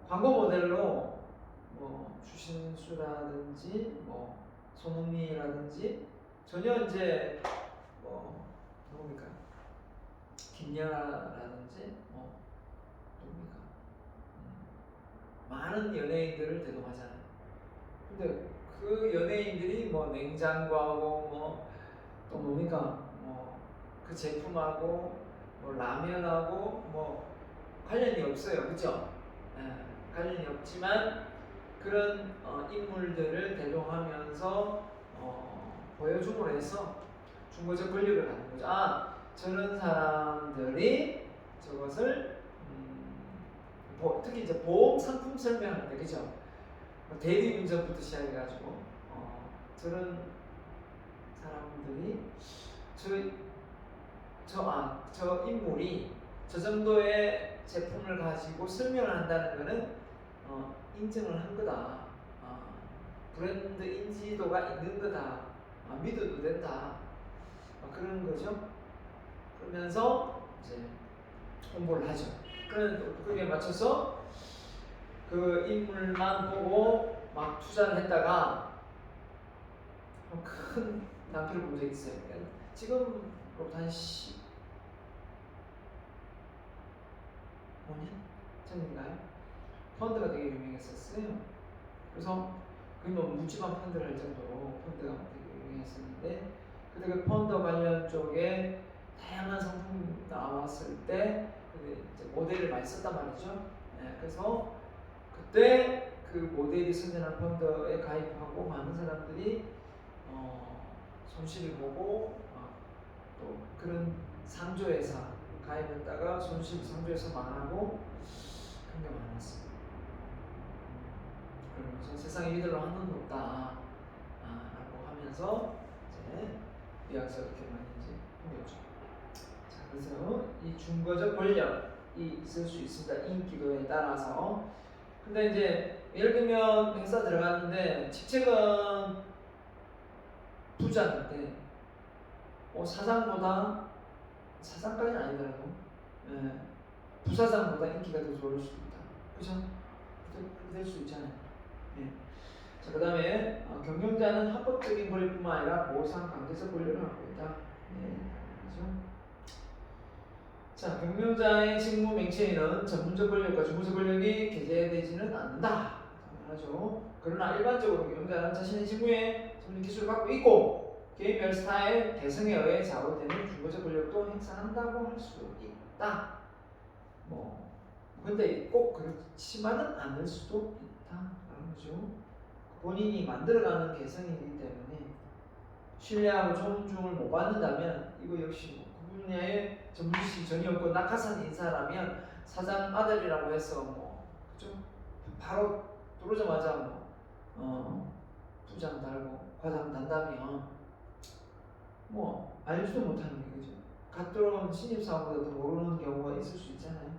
광고 모델로 뭐 주신수라든지 뭐 손흥민이라든지 전혀 이제 뭐 누굽니까 김연아라든지 뭐 누굽니까 많은 연예인들을 대동하잖아요. 근데 그 연예인들이 뭐 냉장고하고 뭐 또 뭡니까 뭐 그 제품하고 뭐 라면하고 뭐 관련이 없어요, 그죠? 예, 관련이 없지만 그런 인물들을 대동하면서 보여줌으로 해서 중고적 권력을 갖는 거죠. 아, 저런 사람들이 저것을 특히 이제 보험 상품 설명할 때, 그죠? 대리운전부터 시작해가지고 저런 사람들이 저 인물이 저 정도의 제품을 가지고 설명을 한다는 것은 인정을 한 거다. 브랜드 인지도가 있는 거다. 믿어도 된다. 그런 거죠. 그러면서 이제 홍보를 하죠. 그에 맞춰서 그 인물만 보고 막 투자를 했다가 큰 낭패를 본 적이 있어요. 지금부터 한 15년 전인가요? 펀드가 되게 유명했었어요. 그래서 거의 뭐 묻지마 펀드를 할 정도로 펀드가 되게 유명했었는데 그때 그 펀드 관련 쪽에 다양한 상품이 나왔을 때 이제 모델을 많이 썼단 말이죠. 네, 그래서 그때 그 모델이 선전한 펀드에 가입하고 많은 사람들이 손실을 보고 또 그런 상조회사 가입했다가 상조회사 망하고 그런 게 많았어요. 그러면서 세상에 이대로 한 놈도 없다 라고 하면서 이제 미학서 이렇게 많이 이제 보였죠. 자, 그래서 이 중거적 권력이 있을 수 있습니다. 인기도에 따라서. 근데 이제 예를 들면 회사 들어갔는데 직책은 부장인데 사장까지는 아니더라도 부사장보다 인기가 더 좋을 수도 있다. 그죠? 그렇게 될 수 있잖아요. 네. 자, 그 다음에 경영자는 합법적인 권리뿐만 아니라 보상 관계적 권리를 갖고 있다. 네. 그죠? 자, 경영자의 직무 맹체에는 전문적 권력과 중무적 권력이 게재되지는 않는다. 당연하죠. 그러나 일반적으로 경영자는 자신의 직무에 전문 기술을 갖고 있고 개인별 스타일 개성에 의해 좌우되는 중거적 권력도 행사한다고 할 수 있다. 근데 꼭 그렇지만은 않을 수도 있다라는 거죠. 본인이 만들어가는 개성이기 때문에 신뢰하고 존중을 못 받는다면 이거 역시 그 분야의 전문지식이 전혀 없고 낙하산 인사라면 사장 아들이라고 해서 그죠? 바로 들어오자마자 부장 달고 과장 단다면 알지도 못하는 게 그죠? 갓 들어온 신입사원보다 더 모르는 경우가 있을 수 있잖아요.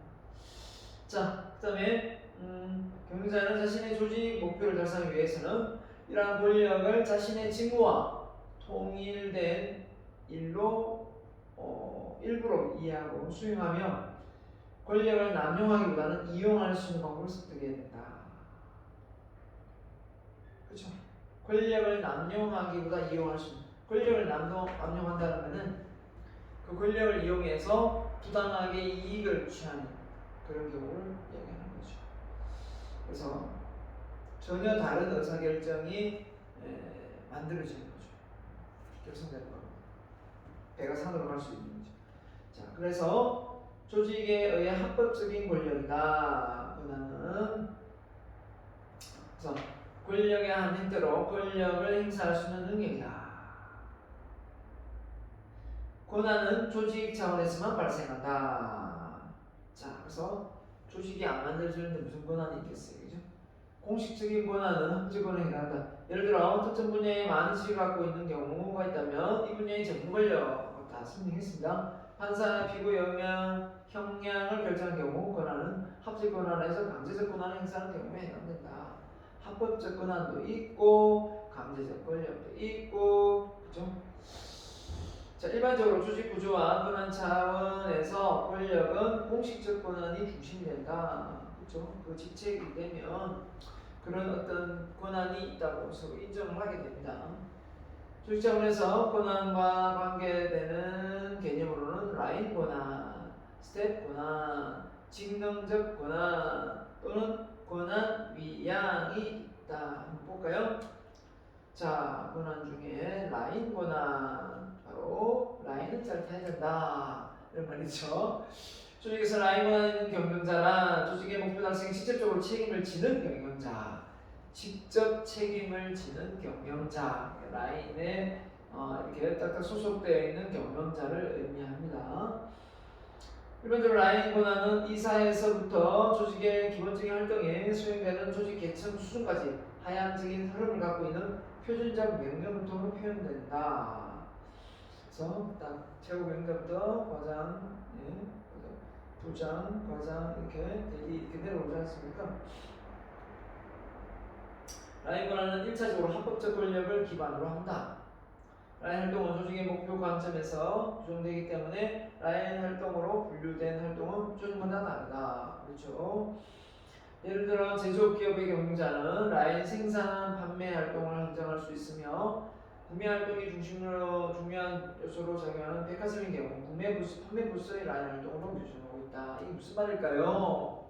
자, 그 다음에 경영자는 자신의 조직 목표를 달성하기 위해서는 이러한 권력을 자신의 직무와 통일된 일로 일부러 이해하고 수용하며 권력을 남용하기보다는 이용할 수 있는 방법을 습득해야 된다. 그렇죠? 권력을 남용하기보다 이용할 수 있는 권력을 남용한다는 것은 그 권력을 이용해서 부당하게 이익을 취하는 그런 경우를 얘기하는 거죠. 그래서 전혀 다른 의사결정이 만들어지는 거죠. 결성되는 거. 배가 산으로 갈 수 있는 거죠. 자, 그래서 조직에 의해 합법적인 권력이다. 그래서 권력의 한 형태로 권력을 행사할 수 있는 능력이다. 권한은 조직 차원에서만 발생한다. 자, 그래서 조직이 안 만들어지는데 무슨 권한이 있겠어요, 그죠? 공식적인 권한은 합치 권한에 해당한다. 예를 들어 특정 분야에 많은 지식을 갖고 있는 경우가 있다면 이 분야의 전문 권력 다 설명했습니다. 판사나 피고 형량을 결정한 경우 권한은 합법 권한에서 강제적 권한을 행사하는 경우에 해당된다. 합법적 권한도 있고 강제적 권력도 있고 그죠? 자, 일반적으로 조직 구조와 권한 차원에서 권력은 공식적 권한이 중심이 된다. 그죠? 그 직책이 되면 그런 어떤 권한이 있다고 서로 인정을 하게 됩니다. 조직 차원에서 권한과 관계되는 개념으로는 라인 권한, 스텝 권한, 직능적 권한 또는 권한 위양이 있다. 한번 볼까요? 자, 권한 중에 라인 권한, 바로 라인은 잘 타야 된다 이런 말이죠. 조직에서 라인 권한 있는 경영자란 조직의 목표 달성에 직접적으로 책임을 지는 경영자, 직접 책임을 지는 경영자, 라인에 이렇게 딱딱 소속되어 있는 경영자를 의미합니다. 일반적으로 라인 권한은 이사에서부터 조직의 기본적인 활동에 수행되는 조직 계층 수준까지 하향적인 흐름을 갖고 있는 표준적 명령부터로 표현된다. 그래서 딱 최고 경영자부터 과장, 부장, 과장 이렇게 대리 이렇게 내려오지 않습니까? 라인 권한은 1차적으로 합법적 권력을 기반으로 한다. 라인 활동은 조직의 목표 관점에서 구성되기 때문에 라인 활동으로 분류된 활동은 조직마다 다르다. 그렇죠? 예를 들어 제조업 기업의 경영자는 라인 생산, 판매 활동을 한정할 수 있으며 구매 활동이 중심으로 중요한 요소로 작용하는 백화점의 경우 구매 부스, 판매 부스의 라인 활동으로 규정하고 있다. 이게 무슨 말일까요?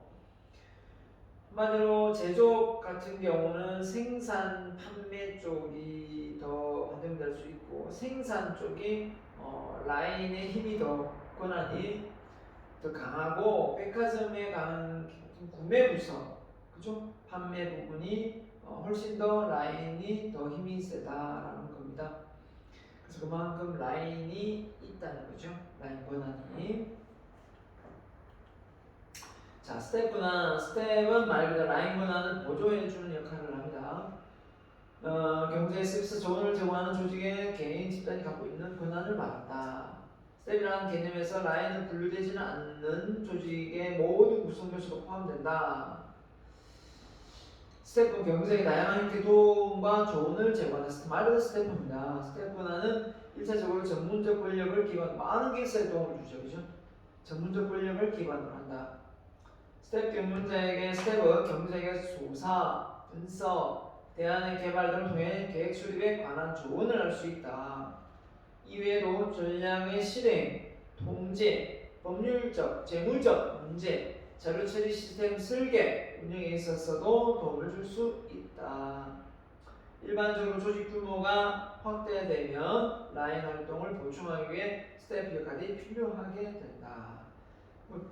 한마디로 제조업 같은 경우는 생산, 판매 쪽이 더 반영될 수 있고 생산 쪽이 라인의 힘이 더 권한이 더 강하고 백화점에 가는 구매 부서, 그죠? 판매 부분이 훨씬 더 라인이 더 힘이 세다라는 겁니다. 그래서 그만큼 라인이 있다는 거죠. 라인 권한이. 자, 스텝은 말 그대로 라인 권한은 보조해주는 역할을 합니다. 경제 서비스 조언을 제공하는 조직의 개인 집단이 갖고 있는 권한을 말한다. 스텝이라는 개념에서 라인은 분류되지는 않는 조직의 모든 구성 요소가 포함된다. 스텝은 경제의 다양한 형태의 도움과 조언을 제공하는 말 그대로 스텝입니다. 스텝 권한은 1차적으로 전문적 권력을 기반으로 많은 기술에 도움을 주죠. 그죠? 전문적 권력을 기반으로 한다. 스텝 스텝은 경제의 조사, 분석, 대안의 개발 등을 통해 계획 수립에 관한 조언을 할 수 있다. 이외에도 전략의 실행, 통제, 법률적, 재물적 문제, 자료 처리 시스템 설계, 운영에 있어서도 도움을 줄 수 있다. 일반적으로 조직 규모가 확대되면 라인 활동을 보충하기 위해 스텝 역할이 필요하게 된다.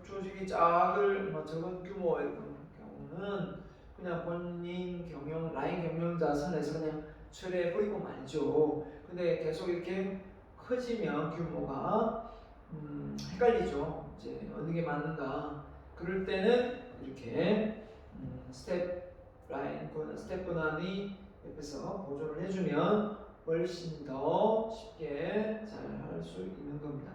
조직이 적은 규모의 경우는 그냥 본인 라인 경영자 선에서 그냥 처리해버리고 말죠. 근데 계속 이렇게 커지면 규모가 헷갈리죠. 이제 어느 게 맞는가. 그럴 때는 이렇게 스텝 권한이 옆에서 보조를 해주면 훨씬 더 쉽게 잘 할 수 있는 겁니다.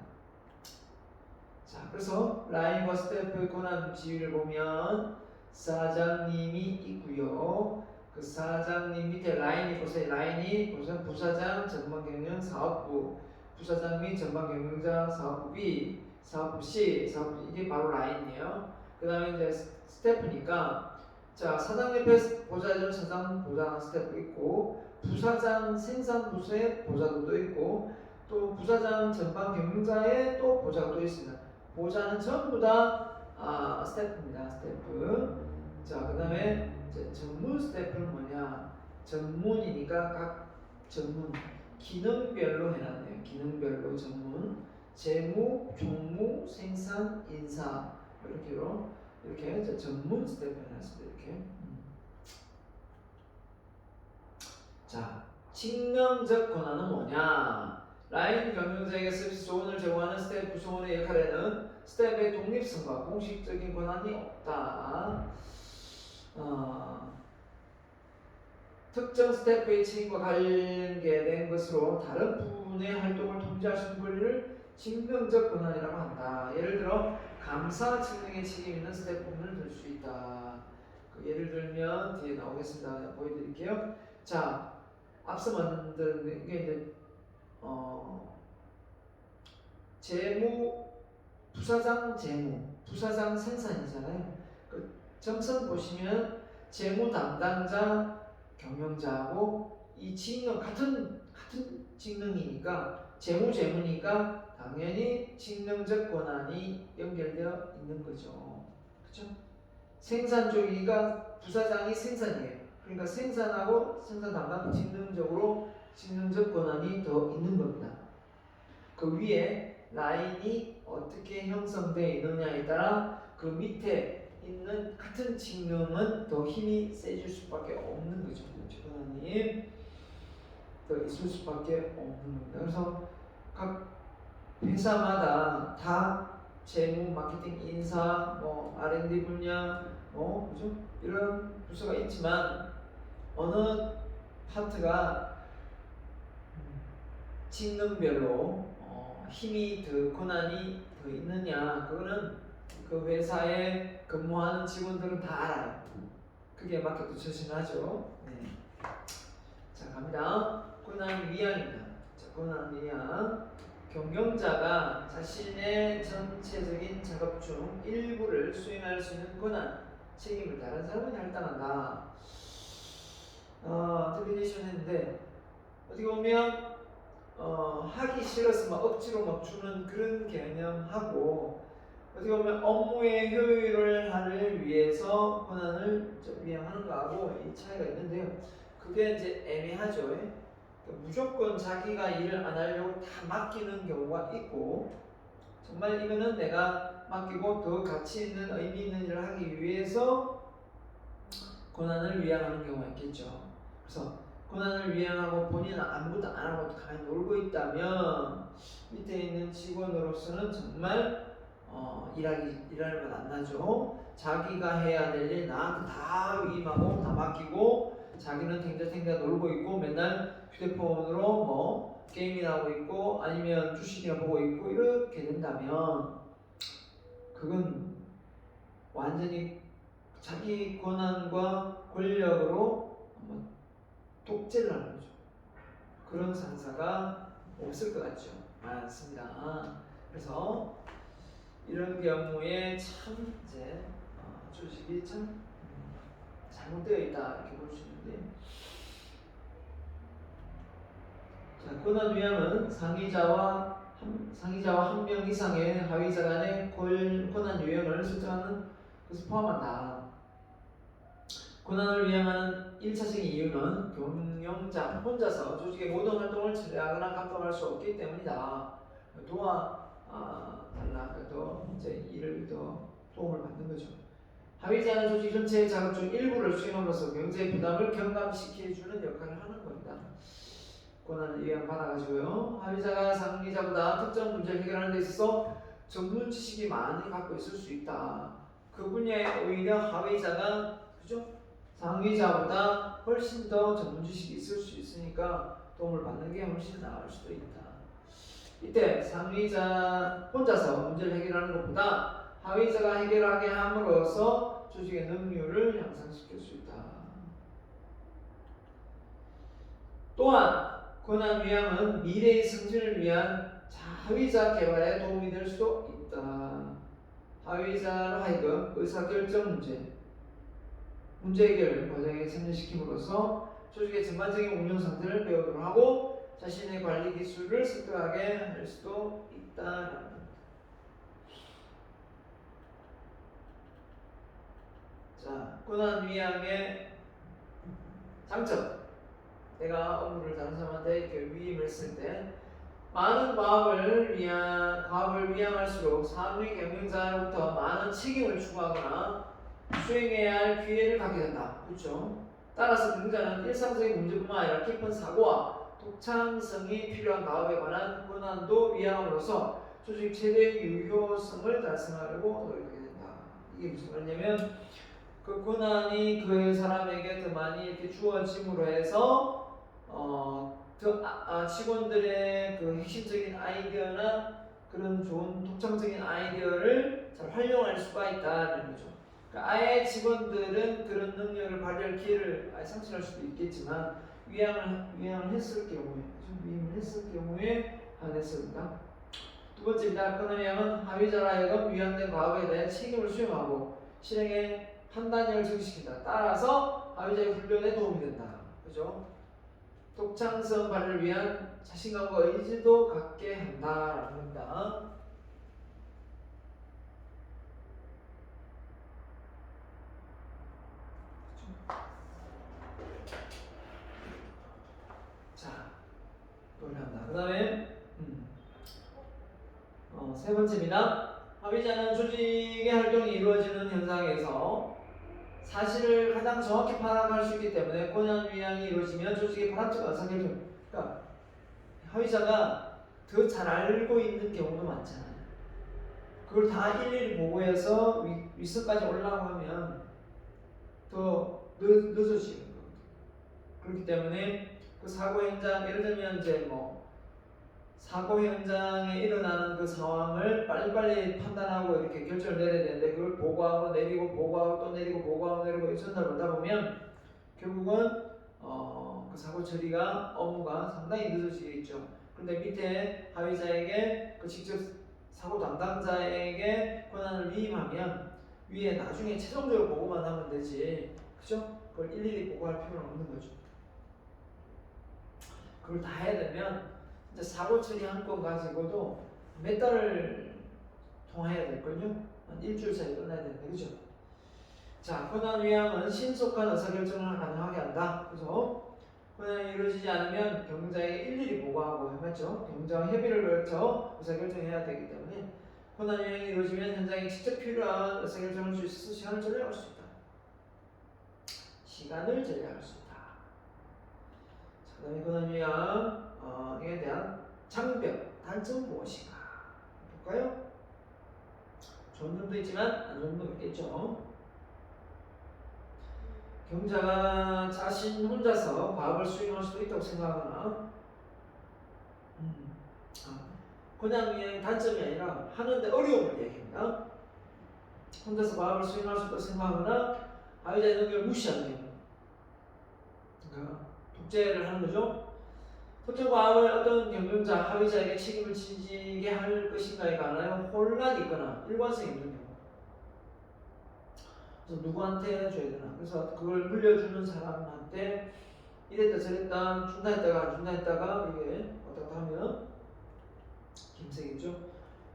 자, 그래서 라인과 스텝의 권한 지위를 보면 사장님이 있고요. 그 사장님 밑에 라인이 보세요. 라인이 우선 부사장, 전방경영, 사업부, 부사장 및 전방경영자, 사업부 B, 사업부 C, 사업부 이게 바로 라인이에요. 그 다음에 이제 스태프니까 자, 사장 옆에 보좌진, 사장 보좌 스태프 있고 부사장 생산부서에 보좌도 있고 또 부사장 전방경영자에 또 보좌가 또 있습니다. 보좌는 전부 다 스태프입니다. 스태프. 자, 그 다음에 전문 스태프는 뭐냐? 전문이니까 각 전문 기능별로 해놨네요. 기능별로 전문, 재무, 총무, 생산, 인사 이렇게 전문 스태프 해놨습니다. 이렇게. 자, 직능적 권한은 뭐냐? 라인 경영자에게 서비스 조언을 제공하는 스텝 구성원의 역할에는 스텝의 독립성과 공식적인 권한이 없다. 특정 스텝의 책임과 관계된 것으로 다른 부분의 활동을 통제할 수 있는 권리를 직능적 권한이라고 한다. 예를 들어 감사 직능에 책임 있는 스태프분을 들 수 있다. 그 예를 들면 뒤에 나오겠습니다. 보여드릴게요. 자, 앞서 만든 게 이제 재무 부사장 부사장 생산이잖아요. 그 점선 보시면 재무 담당자 경영자하고 이 직능 같은 직능이니까 재무니까 당연히 직능적 권한이 연결되어 있는 거죠. 그렇죠? 생산 쪽이니까 부사장이 생산이에요. 그러니까 생산하고 생산 담당 직능적으로 직능적 권한이 더 있는 겁니다. 그 위에 라인이 어떻게 형성되어 있느냐에 따라 그 밑에 있는 같은 직능은 더 힘이 세질 수밖에 없는 거죠. 권한이 더 있을 수밖에 없는 겁니다. 그래서 각 회사마다 다 재무, 마케팅, 인사, R&D 분야, 그죠? 이런 부서가 있지만 어느 파트가 직능별로 힘이 더 권한이 더 있느냐, 그거는 그 회사에 근무하는 직원들은 다 알아요. 그게 마케팅 처신하죠. 네. 자, 갑니다. 권한 위양입니다. 자, 권한 위양. 경영자가 자신의 전체적인 작업 중 일부를 수행할 수 있는 권한, 책임을 다른 사람에게 할당한다. 데피니션 했는데 어떻게 보면 하기 싫어서 막 억지로 막 주는 그런 개념하고 어떻게 보면 업무의 효율을 위해서 권한을 위양하는 거하고 이 차이가 있는데요. 그게 이제 애매하죠. 무조건 자기가 일을 안 하려고 다 맡기는 경우가 있고 정말 이거는 내가 맡기고 더 가치 있는 의미 있는 일을 하기 위해서 권한을 위양하는 경우가 있겠죠. 그래서 권한을 위양하고 본인은 아무것도 안 하고 가만히 놀고 있다면 밑에 있는 직원으로서는 정말 일할 만 안 나죠. 자기가 해야 될 일 나한테 다 위임하고 다 맡기고 자기는 탱자탱자 놀고 있고 맨날 휴대폰으로 게임이나 하고 있고 아니면 주식이나 보고 있고 이렇게 된다면 그건 완전히 자기 권한과 권력으로 독재를 하는 거죠. 그런 상사가 없을 것 같죠. 많습니다. 그래서 이런 경우에 참 이제 조직이 참 잘못되어 있다 이렇게 볼 수 있는데, 자, 권한 위양은 상위자와 한 명 이상의 하위자 간의 권한 유형을 설정하는 것을 포함한다. 권한을 위양하는 1차적인 이유는 경영자 혼자서 조직의 모든 활동을 처리하거나 감독할 수 없기 때문이다. 달라. 더 이제 일을 더 도움을 받는 거죠. 하위자는 조직 전체의 작업 중 일부를 수행함으로써 경제의 부담을 경감시켜주는 역할을 하는 겁니다. 권한을 위양받아가지고요. 하위자가 상위자보다 특정 문제를 해결하는 데 있어서 전문 지식이 많이 갖고 있을 수 있다. 그 분야에 오히려 하위자가 그죠? 상위자보다 훨씬 더 전문 지식이 있을 수 있으니까 도움을 받는 게 훨씬 나을 수도 있다. 이때 상위자 혼자서 문제를 해결하는 것보다 하위자가 해결하게 함으로써 조직의 능률을 향상시킬 수 있다. 또한 권한 위양은 미래의 승진을 위한 하위자 개발에 도움이 될 수도 있다. 하위자로 하여금 의사결정 문제 해결 과정에 참여시킴으로써 조직의 전반적인 운영 상태를 배우도록 하고 자신의 관리 기술을 습득하게 할 수도 있다는 겁니다. 자, 권한 위양의 장점. 내가 업무를 다른 사람한테 이렇게 위임을 했을 때 많은 과업을 위양할수록 상위 경영자로부터 많은 책임을 추구하거나 수행해야 할 기회를 갖게 된다. 그렇죠? 따라서 경영자는 일상적인 문제뿐만 아니라 깊은 사고와 독창성이 필요한 과업에 관한 권한도 위양함으로써 조직 최대의 유효성을 달성하려고 노력하게 된다. 이게 무슨 말이냐면 그 권한이 그 사람에게 더 많이 이렇게 주어짐으로 해서 직원들의 그 핵심적인 아이디어나 그런 좋은 독창적인 아이디어를 잘 활용할 수가 있다는 거죠. 그러니까 아예 직원들은 그런 능력을 발휘할 기회를 아예 상실할 수도 있겠지만 위양을 했을 경우에, 위임을 했을 경우에 한했습니다. 두 번째입니다. 그러면 하위자로 하여금 위헌된 과거에 대해 책임을 수용하고 실행에 판단력을 증식시킨다. 따라서 하위자의 훈련에 도움이 된다. 그죠? 독창성 발휘를 위한 자신감과 의지도 갖게 한다라는 겁니다. 자, 노래한다. 그 다음에 세 번째입니다. 하위자는 조직의 활동이 이루어지는 현상에서 사실을 가장 정확히 파악할 수 있기 때문에 권한 위양이 이루어지면 조직의 파악적 의사결정, 그러니까 하위자가 더 잘 알고 있는 경우도 많잖아요. 그걸 다 일일이 보고해서 윗선까지 올라가면 더 늦어지는 거예요. 그렇기 때문에 그 사고 현장, 예를 들면 이제 사고 현장에 일어나는 그 상황을 빨리빨리 판단하고 이렇게 결정을 내려야 되는데 그걸 보고하고 내리고 보고하고 또 내리고 보고하고 내리고 전달받다 보면 결국은 그 사고 처리가 업무가 상당히 늦어지겠죠. 그런데 밑에 하위자에게 그 직접 사고 담당자에게 권한을 위임하면 위에 나중에 최종적으로 보고만 하면 되지, 그죠? 그걸 일일이 보고할 필요는 없는 거죠. 그걸 다 해야 되면 이제 사고 처리 한 건 가지고도 몇 달을 통화해야 될걸요? 한 일주일 사이에 끝나야 되는데, 그죠? 자, 권한 위양은 신속한 의사결정을 가능하게 한다. 그래서 권한이 이루어지지 않으면 경영자에게 일일이 보고하고, 맞죠? 경영자와 협의를 거쳐 의사결정해야 되기 때문에 권한 위양이 이루어지면 현장에 직접 필요한 의사결정을 할 수 있어서 시간을 절약할 수 있다. 시간을 절약할 수 있다. 자, 그 다음에 권한 위양에 대한 장벽, 단점 무엇인가 볼까요? 좋은 점도 있지만 안 좋은 점도 있겠죠. 경자가 자신 혼자서 과학을 수행할 수도 있다고 생각하거나 권한 위양의 단점이 아니라 하는데 어려움을 얘기합니다. 혼자서 과학을 수행할 수 있다고 생각하거나 하위자의 능력을 무시하는 경우, 그러니까 독재를 하는 거죠. 특정 과학을 어떤 경영자, 하위자에게 책임을 지게 할 것인가에 관하여 혼란이 있거나 일관성이 없는 경우, 그래서 누구한테 줘야 되나, 그래서 그걸 물려주는 사람한테 이랬다 저랬다 준다 했다가 안 준다 했다가 이게 왔다 갔다 하면 김색이죠.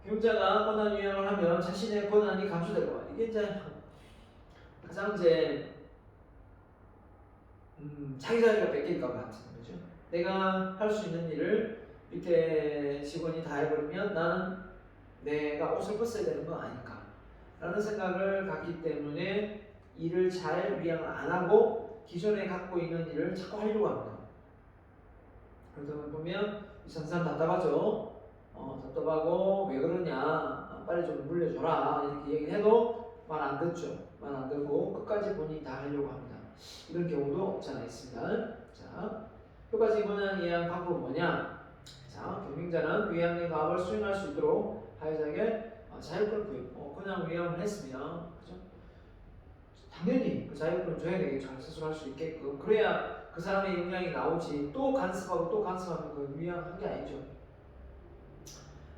경영자가 권한 위양을 하면 자신의 권한이 감소될 거야. 이게 이제 가장 이제 자기 자리가 뺏길 것 같은 거죠. 내가 할 수 있는 일을 밑에 직원이 다 해버리면 나는 내가 옷을 벗어야 되는 건 아닐까 라는 생각을 갖기 때문에 일을 잘 위양을 안 하고 기존에 갖고 있는 일을 자꾸 하려고 합니다. 그러다 보면 이 사람 답답하죠. 답답하고 왜 그러냐, 빨리 좀 물려줘라 이렇게 얘기를 해도 말 안 듣죠. 말 안 듣고 끝까지 본인이 다 하려고 합니다. 이런 경우도 없지 않아 있습니다. 자, 효과적인 권한 위양 방법은 뭐냐? 자, 경영자는 위양의 과업을 수행할 수 있도록 하위자에게 자율권 부여, 권한 위양을 했으면, 그죠? 당연히 그 자율권을 줘야 되겠죠. 스스로 할 수 있게끔. 그래야 그 사람의 역량이 나오지. 또 간섭하고 또 간섭하면 그 위양한 게 아니죠.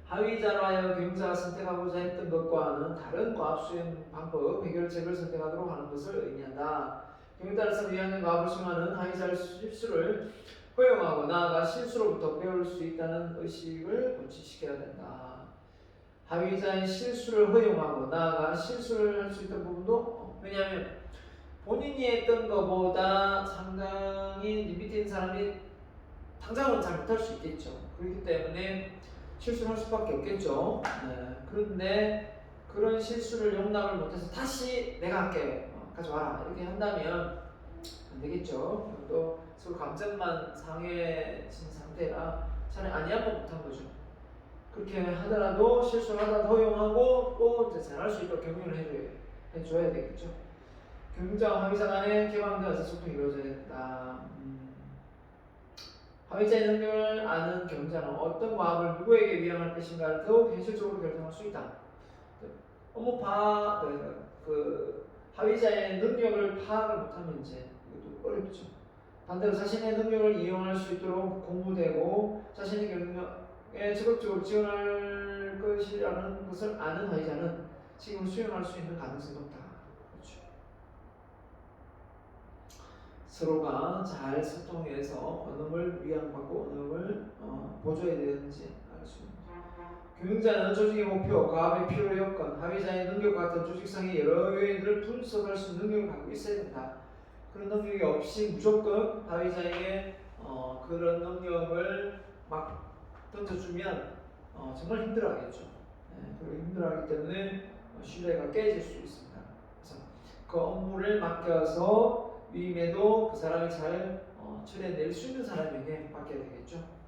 하위자로 하여 경영자가 선택하고자 했던 것과는 다른 과업 수행 방법, 해결책을 선택하도록 하는 것을 의미한다. 경우에 따라서 위양의 과업을 수행하는 하위자의 실수를 허용하고 나아가 실수로부터 배울 수 있다는 의식을 본취시켜야 된다. 하위자의 실수를 허용하고 나아가 실수를 할 수 있던 부분도, 왜냐하면 본인이 했던 것보다 상당히 밑에 있는 사람이 당장은 잘 못할 수 있겠죠. 그렇기 때문에 실수를 할 수밖에 없겠죠. 네. 그런데 그런 실수를 용납을 못해서 다시 내가 할게, 가져와라 이렇게 한다면 안 되겠죠. 또 서로 감정만 상해진 상태라 차라리 아니하면 못한 거죠. 그렇게 하더라도 실수를 하다 허용하고 또 이제 잘할 수 있도록 격려를 해줘야 되겠죠. 경영자와 하위자 간의 개방된 의사소통이 이루어져야 된다. 하위자의 능력을 아는 경자는 어떤 과업을 누구에게 위임할 것인가를 더욱 현실적으로 결정할 수 있다. 하위자의 능력을 파악을 못하면 이제 이것도 어렵죠. 반대로 자신의 능력을 이용할 수 있도록 공부되고 자신의 경력에 적극적으로 지원할 것이라는 것을 아는 하위자는 책임을 수행할 수 있는 가능성이 높다. 그렇죠. 서로가 잘 소통해서 어느 걸 위안받고 어느 걸 보조해야 되는지 알 수 있는. 경영자는 조직의 목표, 과업의 필요 요건, 하위자의 능력 같은 조직상의 여러 요인들을 분석할 수 있는 능력을 갖고 있어야 된다. 그런 능력이 없이 무조건 하위자에게 그런 능력을 막 던져주면 정말 힘들어하겠죠. 그리고 힘들어하기 때문에 신뢰가 깨질 수 있습니다. 그래서 그 업무를 맡겨서 위임해도 그 사람이 잘 처리해낼 수 있는 사람에게 맡겨야 되겠죠.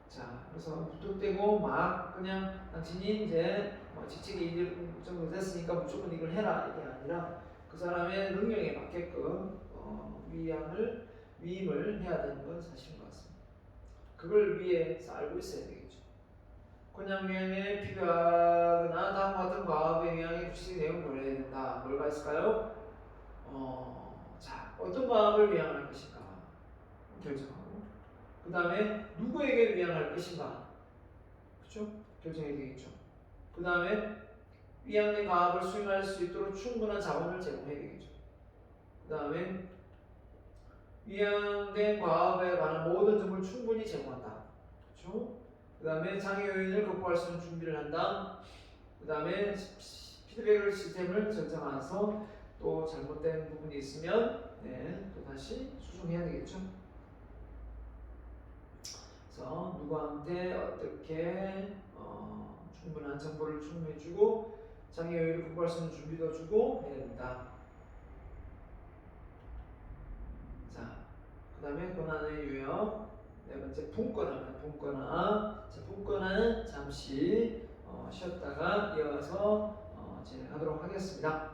자, 그래서 무턱대고 막 그냥 당신이 이제 직책이 이 정도 됐으니까 무조건 이걸 해라 이게 아니라 그 사람의 능력에 맞게끔 위임을 해야 되는 건 사실인 것 같습니다. 그걸 위에서 알고 있어야 되겠죠. 권양 위임에 필요하거나 다음과 같은 과업의 영향에 구체적인 내용을 보내야 된다. 뭘가 있을까요? 자, 어떤 과업을 위임할 것인가 결정하고 그 다음에 누구에게 위임할 것인가 그렇죠? 결정해야 되겠죠. 그 다음에 위임된 과업을 수행할 수 있도록 충분한 자원을 제공해야 되겠죠. 그 다음에 위임된 과업에 관한 모든 정보를 충분히 제공한다. 그렇죠? 그 다음에 장애 요인을 극복할 수 있는 준비를 한다. 그 다음에 피드백 시스템을 정상화해서 또 잘못된 부분이 있으면 또 다시 수정해야 되겠죠. 그래서 누구한테 어떻게 충분한 정보를 충분해주고 장애 요인을 극복할 수 있는 준비도 주고 해야 된다. 자, 그 다음에 권한의 유형. 네 번째 분권화입니다. 분권화. 자, 분권화는 잠시 쉬었다가 이어서 진행하도록 하겠습니다.